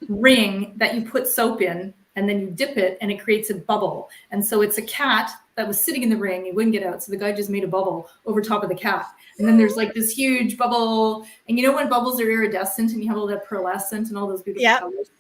ring that you put soap in, and then you dip it, and it creates a bubble. And so it's a cat that was sitting in the ring. He wouldn't get out. So the guy just made a bubble over top of the cat. And then there's like this huge bubble. And you know when bubbles are iridescent and you have all that pearlescent and all those beautiful colors?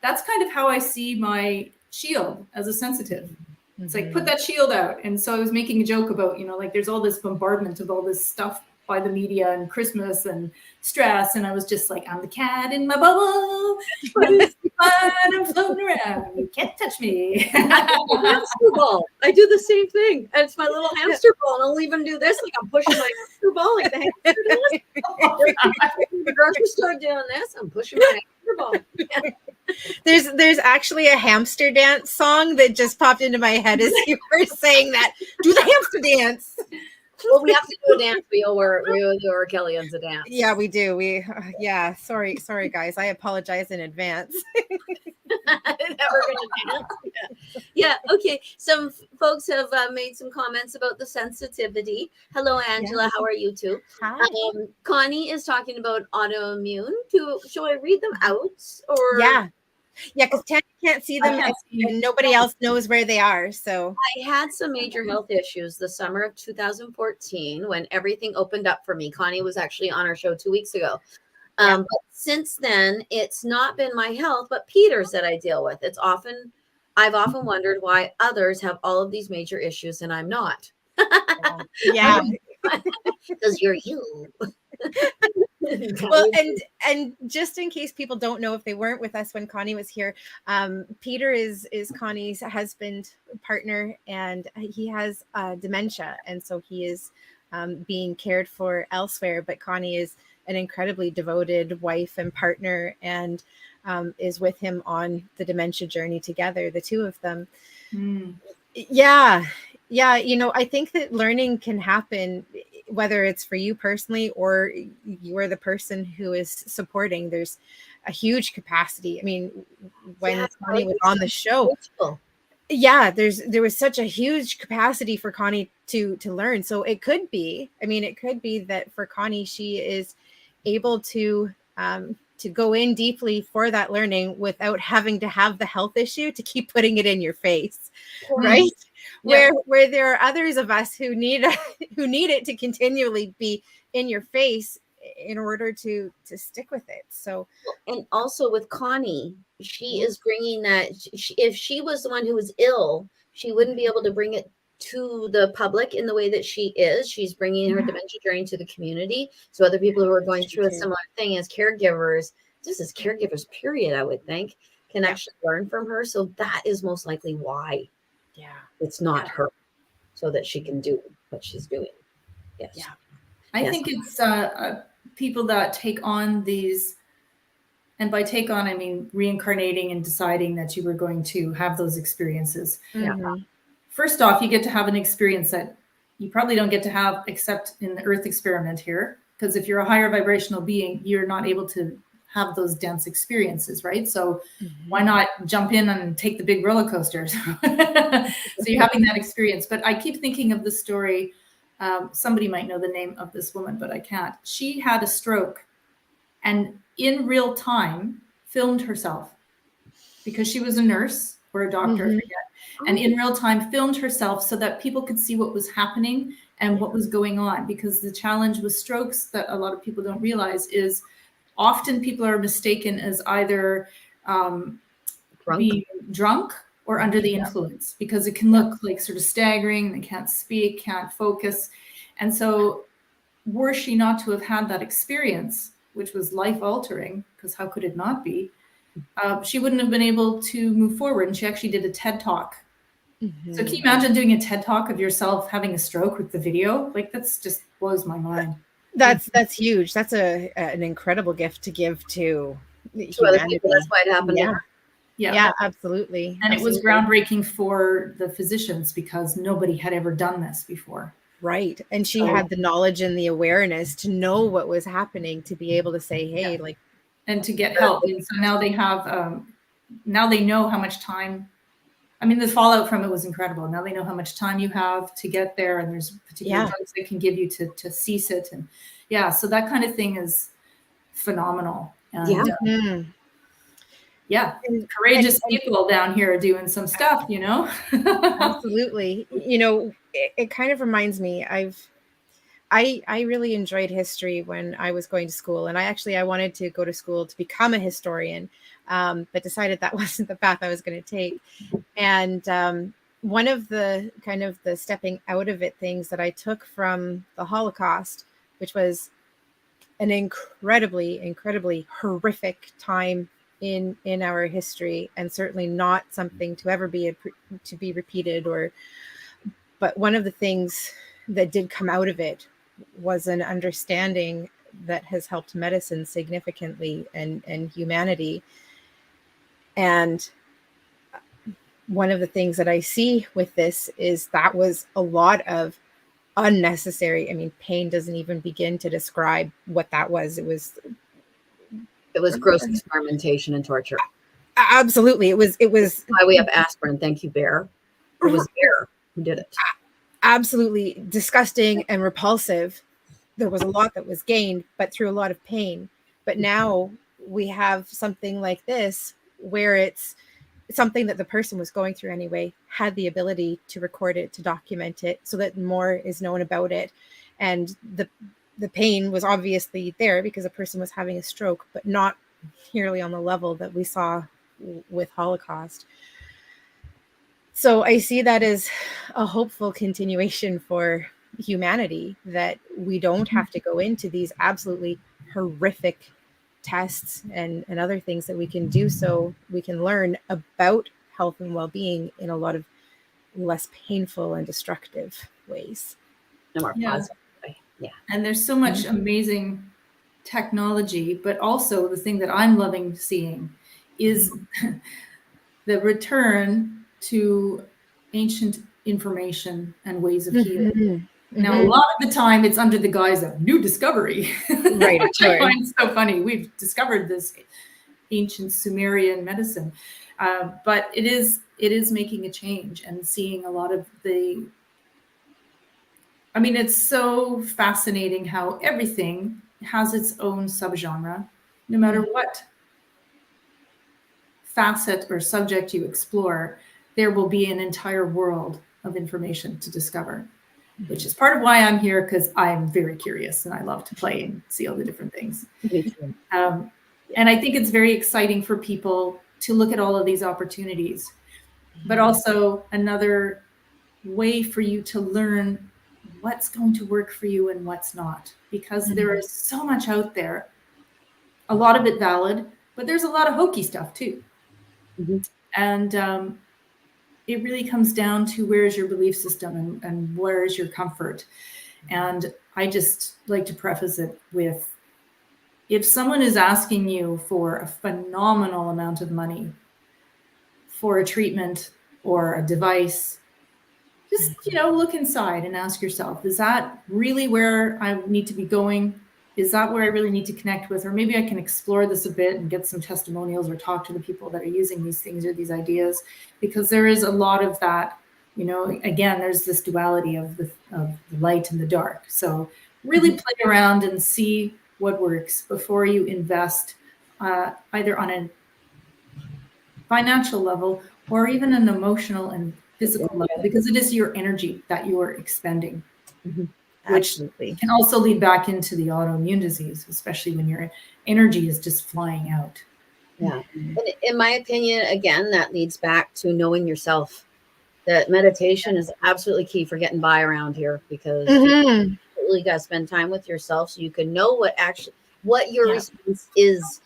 That's kind of how I see my shield as a sensitive. It's like, put that shield out. And so I was making a joke about, like there's all this bombardment of all this stuff by the media and Christmas and stress. And I was just like, I'm the cat in my bubble. It's fun. I'm floating around. You can't touch me. Hamster ball. I do the same thing. And it's my little hamster ball. And I'll even do this. Like I'm pushing my hamster ball like the hamster does. The grocery store doing this. I'm pushing my hamster ball. There's actually a hamster dance song that just popped into my head as you were saying that. Do the hamster dance. Well, we have to do a dance. We owe our Kellyan's a dance. Yeah, we do. Sorry, guys. I apologize in advance. Never gonna dance. Yeah. Okay. Some folks have made some comments about the sensitivity. Hello, Angela. How are you too? Hi. Connie is talking about autoimmune. Shall I read them out? Or Yeah, because Tanya can't see them and nobody else knows where they are. So I had some major health issues the summer of 2014 when everything opened up for me. Connie was actually on our show 2 weeks ago. But since then, it's not been my health, but Peter's that I deal with. I've often wondered why others have all of these major issues and I'm not. Yeah. Because you're you. Well, and just in case people don't know, if they weren't with us when Connie was here, Peter is Connie's husband, partner, and he has dementia, and so he is being cared for elsewhere. But Connie is an incredibly devoted wife and partner, and is with him on the dementia journey together, the two of them. Yeah. I think that learning can happen, whether it's for you personally or you are the person who is supporting. There's a huge capacity. I mean, when Connie was on the show, there was such a huge capacity for Connie to learn. So it could be that for Connie, she is able to go in deeply for that learning without having to have the health issue to keep putting it in your face, right? Where there are others of us who need it to continually be in your face in order to stick with it. So, and also with Connie, she is bringing that. If she was the one who was ill, she wouldn't be able to bring it to the public in the way that she is. She's bringing her dementia journey to the community. So other people who are going through a similar thing as caregivers, just as caregivers, period, I would think, can actually learn from her. So that is most likely why. Yeah, it's not her, so that she can do what she's doing. Yes. Yeah. I think it's people that take on these, and by take on, I mean reincarnating and deciding that you were going to have those experiences. First off, you get to have an experience that you probably don't get to have except in the Earth experiment here, because if you're a higher vibrational being, you're not able to have those dense experiences, right? So why not jump in and take the big roller coasters? So you're having that experience. But I keep thinking of the story. Somebody might know the name of this woman, but I can't. She had a stroke and in real time filmed herself because she was a nurse or a doctor, I forget. And in real time filmed herself so that people could see what was happening and what was going on. Because the challenge with strokes that a lot of people don't realize is often people are mistaken as either being drunk or under the influence, because it can look like sort of staggering. They can't speak, can't focus. And so were she not to have had that experience, which was life altering, because how could it not be? She wouldn't have been able to move forward. And she actually did a TED Talk. Mm-hmm. So can you imagine doing a TED Talk of yourself having a stroke with the video? Like, that's just blows my mind. That's huge. That's an incredible gift to give to To other people. That's why it happened. Yeah. Yeah. Yeah, absolutely. And absolutely. it was groundbreaking for the physicians because nobody had ever done this before. Right. And she had the knowledge and the awareness to know what was happening, to be able to say, hey, like, and to get help. And so now they have, now they know how much time, I mean, the fallout from it was incredible. Now they know how much time you have to get there, and there's particular drugs they can give you to cease it. And so that kind of thing is phenomenal. And, and courageous people down here are doing some stuff, you know? Absolutely. You know, it kind of reminds me, I really enjoyed history when I was going to school, and I wanted to go to school to become a historian, but decided that wasn't the path I was going to take. And one of the kind of the stepping out of it things that I took from the Holocaust, which was an incredibly, incredibly horrific time in our history, and certainly not something to ever be repeated, but one of the things that did come out of it was an understanding that has helped medicine significantly and humanity. And one of the things that I see with this is that was a lot of unnecessary, I mean, pain doesn't even begin to describe what that was. It was gross experimentation and torture. Absolutely. It was That's why we have aspirin. Thank you, Bear. It was Bear who did it. Absolutely disgusting and repulsive. There was a lot that was gained, but through a lot of pain. But now we have something like this where it's something that the person was going through anyway, had the ability to record it, to document it, so that more is known about it. And the pain was obviously there because a person was having a stroke, but not nearly on the level that we saw with Holocaust. So I see that as a hopeful continuation for humanity, that we don't have to go into these absolutely horrific tests and other things, that we can do so we can learn about health and well-being in a lot of less painful and destructive ways. No more positive way. Yeah. And there's so much amazing technology, but also the thing that I'm loving seeing is the return to ancient information and ways of healing. Now, a lot of the time it's under the guise of new discovery, right? Which I find so funny. We've discovered this ancient Sumerian medicine, but it is making a change, and seeing a lot of the, I mean, it's so fascinating how everything has its own subgenre, no matter what facet or subject you explore. There will be an entire world of information to discover, which is part of why I'm here, because I'm very curious and I love to play and see all the different things. And I think it's very exciting for people to look at all of these opportunities, but also another way for you to learn what's going to work for you and what's not, because there is so much out there, a lot of it valid, but there's a lot of hokey stuff too. And it really comes down to where is your belief system and where is your comfort. And I just like to preface it with, if someone is asking you for a phenomenal amount of money for a treatment or a device, just, look inside and ask yourself, is that really where I need to be going? Is that where I really need to connect with? Or maybe I can explore this a bit and get some testimonials or talk to the people that are using these things or these ideas, because there is a lot of that, again, there's this duality of the light and the dark. So really play around and see what works before you invest, either on a financial level or even an emotional and physical level, because it is your energy that you are expending. Which can also lead back into the autoimmune disease, especially when your energy is just flying out. Yeah. And in my opinion, again, that leads back to knowing yourself. That meditation is absolutely key for getting by around here, because you really got to spend time with yourself so you can know what actually, what your response is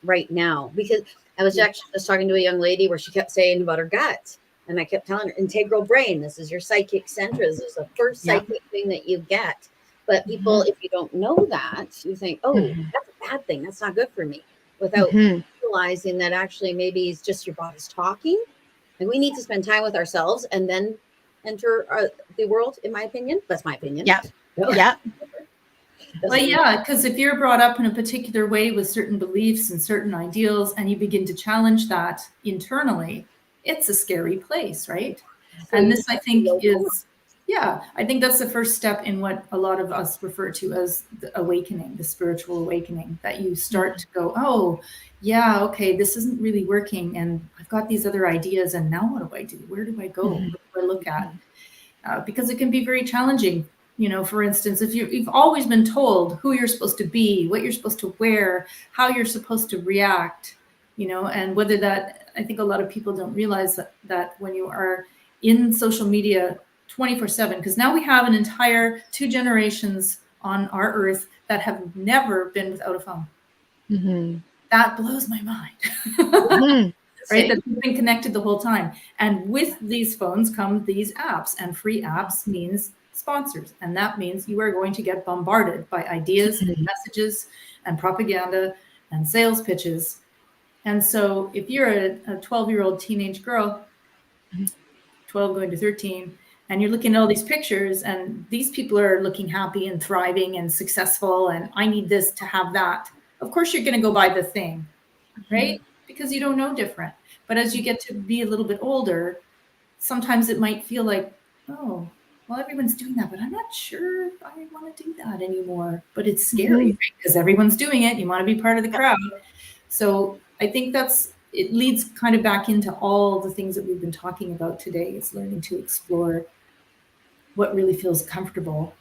right now. Because I was actually just talking to a young lady where she kept saying about her gut. And I kept telling her, integral brain, this is your psychic center. This is the first psychic thing that you get. But people, if you don't know that, you think, oh, that's a bad thing. That's not good for me. Without realizing that actually maybe it's just your body's talking. And we need to spend time with ourselves and then enter the world, in my opinion. That's my opinion. Yeah. Yeah. Well, yeah, because if you're brought up in a particular way with certain beliefs and certain ideals, and you begin to challenge that internally, it's a scary place, right? And this, I think, is, I think that's the first step in what a lot of us refer to as the awakening, the spiritual awakening, that you start to go, oh, yeah, okay, this isn't really working. And I've got these other ideas. And now what do I do? Where do I go? What do I look at? Because it can be very challenging. You know, for instance, if you've always been told who you're supposed to be, what you're supposed to wear, how you're supposed to react, you know, and whether that, I think a lot of people don't realize that when you are in social media 24/7, because now we have an entire 2 generations on our earth that have never been without a phone. That blows my mind. Right? That we've been connected the whole time. And with these phones come these apps, and free apps means sponsors. And that means you are going to get bombarded by ideas and messages and propaganda and sales pitches. And so if you're a 12-year-old teenage girl, 12 going to 13, and you're looking at all these pictures and these people are looking happy and thriving and successful, and I need this to have that, of course you're going to go buy the thing, right? Because you don't know different. But as you get to be a little bit older, sometimes it might feel like, oh, well, everyone's doing that, but I'm not sure if I want to do that anymore. But it's scary, right? Because everyone's doing it. You want to be part of the crowd. So I think it leads kind of back into all the things that we've been talking about today. It's learning to explore what really feels comfortable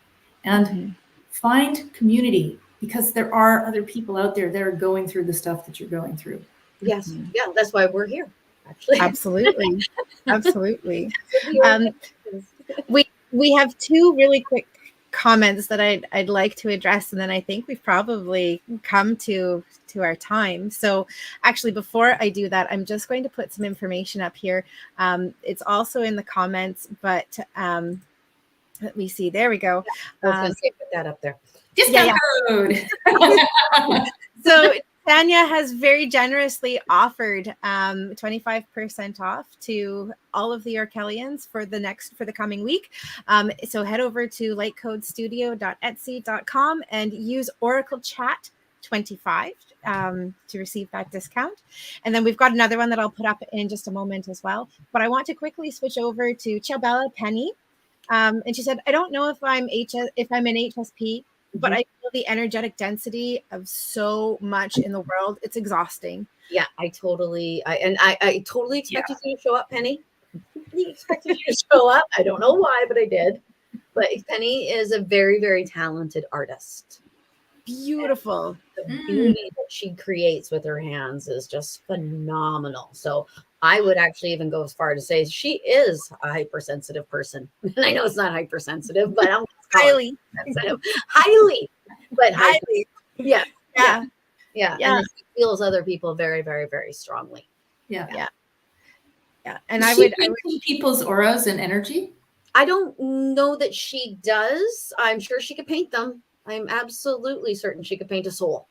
and find community, because there are other people out there that are going through the stuff that you're going through. Yes. Yeah, that's why we're here, actually. Absolutely. Absolutely. We have 2 really quick comments that I'd like to address, and then I think we've probably come to our time. So actually, before I do that, I'm just going to put some information up here. It's also in the comments, but let me see. There we go. I was going to say, put that up there. Discount code. So Tanya has very generously offered 25% off to all of the Orkellians for the coming week. So head over to lightcodestudio.etsy.com and use Oracle Chat 25 to receive that discount. And then we've got another one that I'll put up in just a moment as well. But I want to quickly switch over to Ciabella Penny. And she said, I don't know if I'm an HSP, but I feel the energetic density of so much in the world. It's exhausting. Yeah, I totally expected you to show up, Penny. I expected you to show up. I don't know why, but I did. But Penny is a very, very talented artist. Beautiful. The beauty that she creates with her hands is just phenomenal. So I would actually even go as far to say she is a hypersensitive person. And I know it's not hypersensitive, but I'm highly sensitive. Highly. Yeah. And she feels other people very, very, very strongly. Yeah. And I would people's auras and energy. I don't know that she does. I'm sure she could paint them. I'm absolutely certain she could paint a soul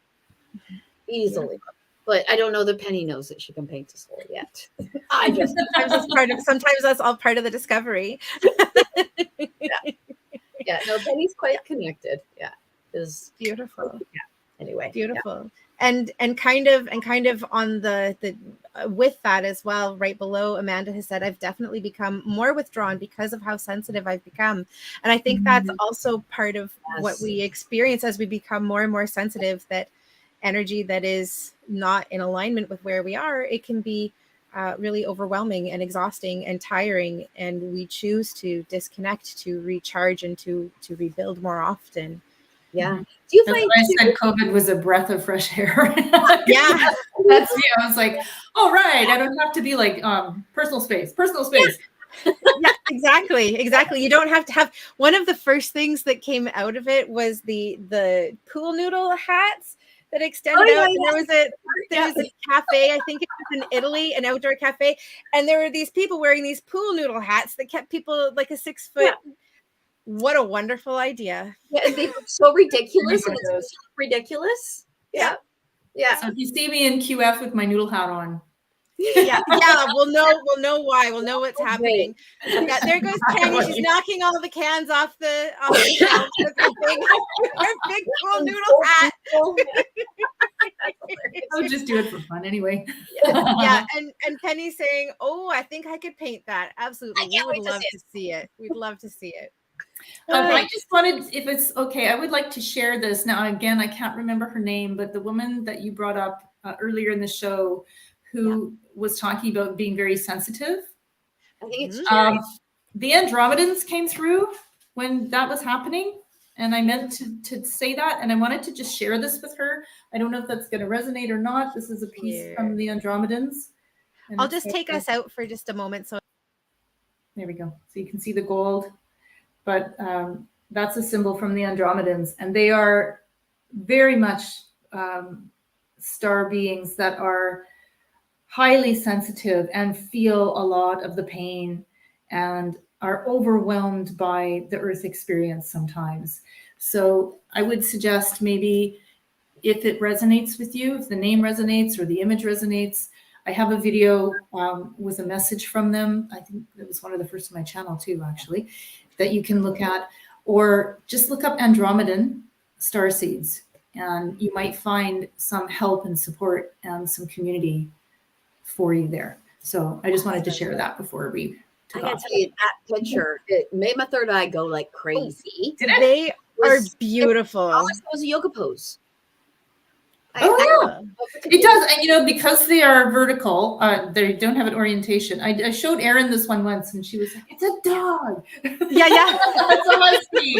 easily. Yeah. But I don't know that Penny knows that she can paint a soul yet. Sometimes that's all part of the discovery. Yeah. No, Penny's quite connected. Yeah. Is beautiful. Yeah. Anyway. Beautiful. Yeah. And kind of on the with that as well, right below, Amanda has said, I've definitely become more withdrawn because of how sensitive I've become. And I think that's also part of what we experience as we become more and more sensitive, that energy that is not in alignment with where we are, it can be really overwhelming and exhausting and tiring. And we choose to disconnect, to recharge, and to rebuild more often. Yeah. Do you find I said COVID was a breath of fresh air? Yeah. That's me. I was like, all right, I don't have to be like personal space. Yeah, exactly. You don't have to have. One of the first things that came out of it was the pool noodle hats that extended Oh, yeah, out. And yeah. there was a cafe, I think it was in Italy, an outdoor cafe. And there were these people wearing these pool noodle hats that kept people like a 6 foot. Yeah. What a wonderful idea. Yeah, and they look so ridiculous, and it's ridiculous. Yeah. Yeah. So if you see me in QF with my noodle hat on. Yeah, we'll know why. We'll know what's happening. Yeah, there goes Tanya. She's knocking all the cans off the shelf with her big cool noodle hat. I would just do it for fun anyway. Yeah, and Penny's saying, "Oh, I think I could paint that." Absolutely, we would love to see it. We'd love to see it. I just wanted, if it's okay, I would like to share this. Now, again, I can't remember her name, but the woman that you brought up earlier in the show who was talking about being very sensitive. I think it's Jerry. The Andromedans came through when that was happening. And I meant to say that. And I wanted to just share this with her. I don't know if that's going to resonate or not. This is a piece from the Andromedans. And I'll just take us out for just a moment. So there we go. So you can see the gold. But that's a symbol from the Andromedans. And they are very much star beings that are highly sensitive and feel a lot of the pain and are overwhelmed by the earth experience sometimes. So I would suggest maybe if it resonates with you, if the name resonates or the image resonates, I have a video with a message from them. I think it was one of the first on my channel too, actually, that you can look at, or just look up Andromedan Starseeds and you might find some help and support and some community for you there. So I just wanted to share that before we took off. I gotta tell you, that picture, it made my third eye go like crazy. they are beautiful. It was a yoga pose. It does. And because they are vertical, they don't have an orientation. I showed Erin this one once and she was like, it's a dog. Yeah. That's a husky.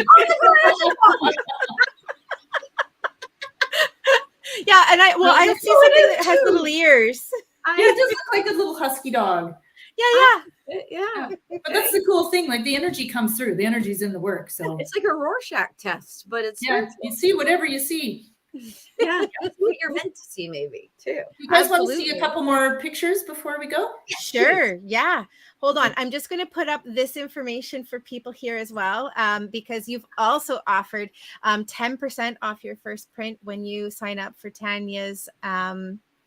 Yeah, and I see something that has little ears. It does look like a little husky dog. Yeah. But that's the cool thing. Like the energy comes through. The energy's in the work. So it's like a Rorschach test, but it's you see whatever you see. Yeah, that's what you're meant to see, maybe too. You guys want to see a couple more pictures before we go? Sure. Yeah. Hold on. I'm just going to put up this information for people here as well, because you've also offered 10% off your first print when you sign up for Tanya's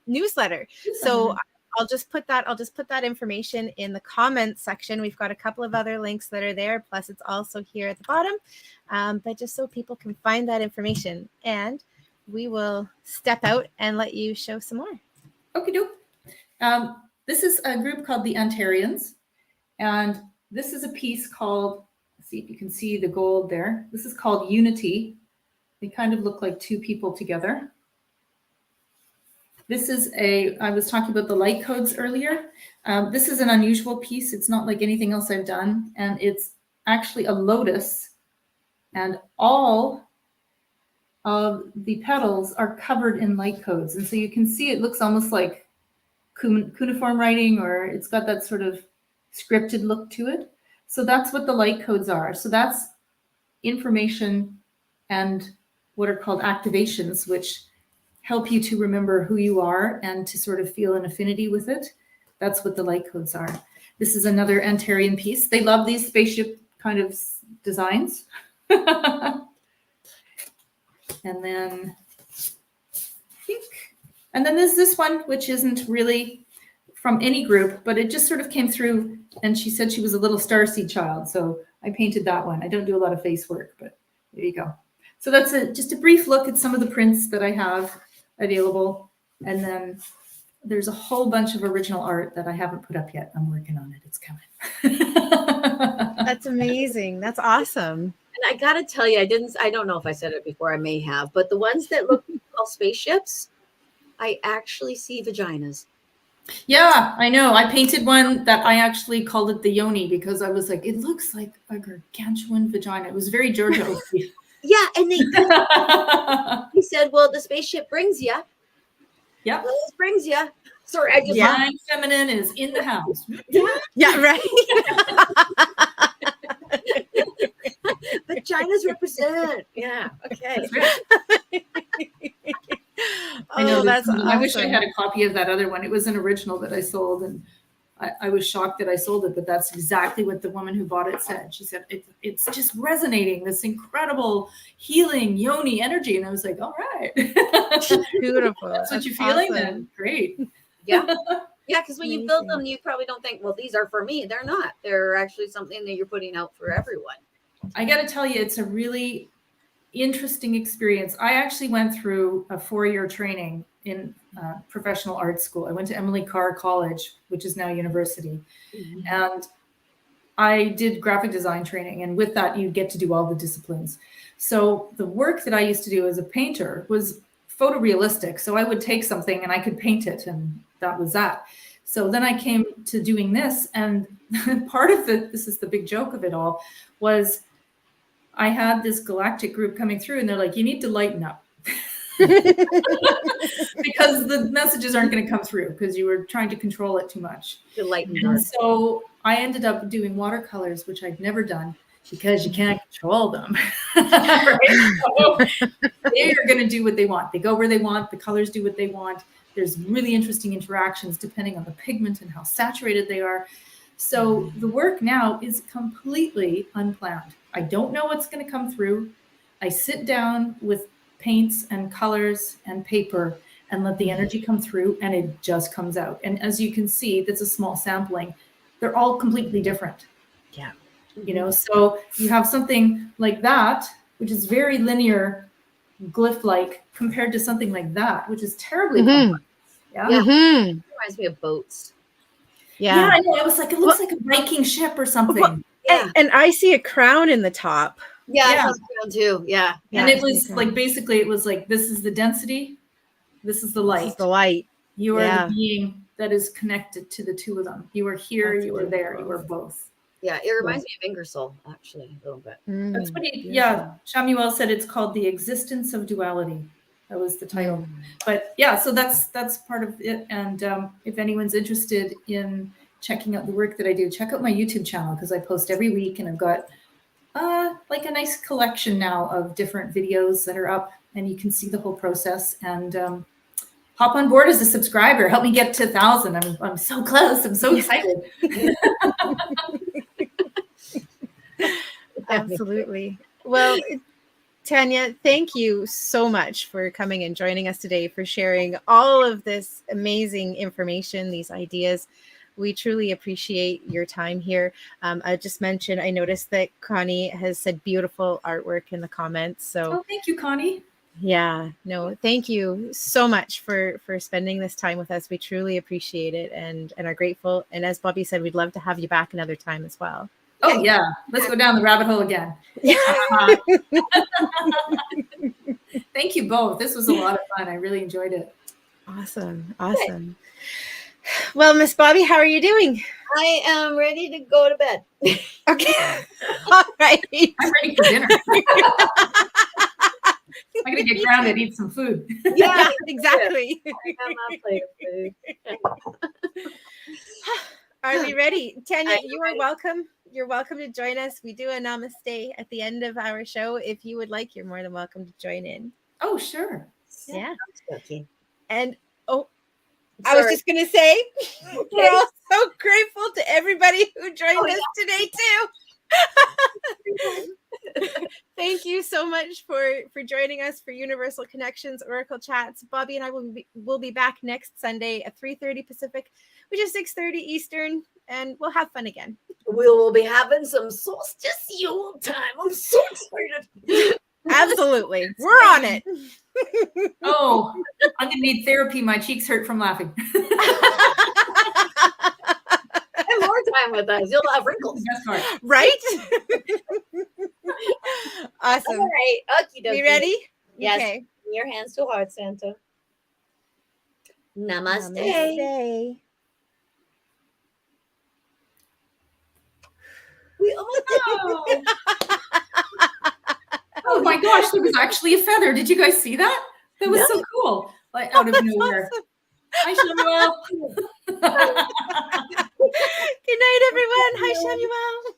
newsletter. So I'll just put that information in the comments section. We've got a couple of other links that are there. Plus, it's also here at the bottom. But just so people can find that information, and we will step out and let you show some more. Okay, doke. This is a group called the Ontarians, and this is a piece called, see if you can see the gold there. This is called Unity. They kind of look like two people together. This is I was talking about the light codes earlier. This is an unusual piece. It's not like anything else I've done, and it's actually a lotus, and all of the petals are covered in light codes. And so you can see it looks almost like cuneiform writing, or it's got that sort of scripted look to it. So that's what the light codes are. So that's information and what are called activations, which help you to remember who you are and to sort of feel an affinity with it. That's what the light codes are. This is another Antarian piece. They love these spaceship kind of designs. And then there's this one, which isn't really from any group, but it just sort of came through, and she said she was a little starseed child. So I painted that one. I don't do a lot of face work, but there you go. So that's just a brief look at some of the prints that I have available. And then there's a whole bunch of original art that I haven't put up yet. I'm working on it. It's coming. That's amazing. That's awesome. And I gotta tell you, I don't know if I said it before, I may have, but the ones that look like spaceships, I actually see vaginas. Yeah, I know. I painted one that I actually called it the yoni because I was like, it looks like a gargantuan vagina. It was very Georgia O'Keeffe. Yeah, and he said, well, the spaceship brings you. Yep. Well, it brings you. Sorry, I just Divine feminine is in the house. Yeah, right. Vaginas represent. Yeah. Okay. I know. That's awesome. I wish I had a copy of that other one. It was an original that I sold, and I was shocked that I sold it, but that's exactly what the woman who bought it said. She said, it's just resonating, this incredible healing yoni energy. And I was like, all right. Beautiful. That's what you're feeling awesome. then. Great. Yeah. Yeah, because when you build Amazing. them, you probably don't think, well, these are for me. They're not. They're actually something that you're putting out for everyone. I got to tell you, it's a really interesting experience. I actually went through a 4-year training in professional art school. I went to Emily Carr College, which is now university. Mm-hmm. And I did graphic design training. And with that, you get to do all the disciplines. So the work that I used to do as a painter was photorealistic. So I would take something and I could paint it, and that was that. So then I came to doing this, and part of this is the big joke of it all, was I had this galactic group coming through, and they're like, you need to lighten up. Because the messages aren't going to come through because you were trying to control it too much. The light and And dark. so I ended up doing watercolors, which I'd never done because you can't control them. Right? So they're going to do what they want. They go where they want. The colors do what they want. There's really interesting interactions depending on the pigment and how saturated they are. So the work now is completely unplanned. I don't know what's going to come through. I sit down with paints and colors and paper and let the energy come through, and it just comes out. And as you can see, that's a small sampling. They're all completely different. Yeah. You know, so you have something like that, which is very linear, glyph-like, compared to something like that, which is terribly complex. Yeah. Yeah. Mm-hmm. It reminds me of boats. Yeah, I know. It was like, it looks like a Viking ship or something. Yeah. And I see a crown in the top. Yeah. Yeah. I thought so too. Yeah. Yeah, And it was like, basically, it was like, this is the density, this is the light. This is the light. You are Yeah. the being that is connected to the two of them. You are here, That's you are there, beautiful. you are both. Yeah. It reminds me of Ingersoll, actually, a little bit. That's what Beautiful. yeah, Shamuel said it's called The Existence of Duality. That was the title. But yeah, so that's part of it. And if anyone's interested in checking out the work that I do, check out my YouTube channel, because I post every week, and I've got like a nice collection now of different videos that are up, and you can see the whole process. And hop on board as a subscriber. Help me get to 1,000. I'm so close. I'm so excited. Absolutely. Well, Tanya, thank you so much for coming and joining us today, for sharing all of this amazing information, these ideas. We truly appreciate your time here. I just mentioned, I noticed that Connie has said beautiful artwork in the comments. So Oh, thank you, Connie. yeah, no, thank you so much for spending this time with us. We truly appreciate it and are grateful. And as Bobbi said, we'd love to have you back another time as well. Oh, yeah. Let's go down the rabbit hole again. Thank you both. This was a lot of fun. I really enjoyed it. Awesome. Awesome. Well, Miss Bobbi, how are you doing? I am ready to go to bed. Okay. All right. I'm ready for dinner. I'm going to get grounded, eat some food. Yeah, exactly. I have my plate of food. Are we ready? Tanya, I am you are ready. welcome. You're welcome to join us. We do a namaste at the end of our show. If you would like, you're more than welcome to join in. Oh, sure. Yeah. Okay. And I was just going to say, we're all so grateful to everybody who joined us today, too. Thank you so much for joining us for Universal Connections Oracle Chats. Bobbi and I will be back next Sunday at 3:30 Pacific, which is 6:30 Eastern, and we'll have fun again. We will be having some solstice Yule time. I'm so excited. Absolutely. We're on it. Oh, I'm going to need therapy. My cheeks hurt from laughing. Have more time with us. You'll have wrinkles. That's hard. Right? Awesome. All right. Okie dokie. We ready? Yes. Okay. Bring your hands to heart, Santa. Namaste. Namaste. We almost Oh. Oh my gosh, there was actually a feather. Did you guys see that? That was so cool. Like out of nowhere. Awesome. Hi, Samuel. Good night, everyone. Hi, Samuel.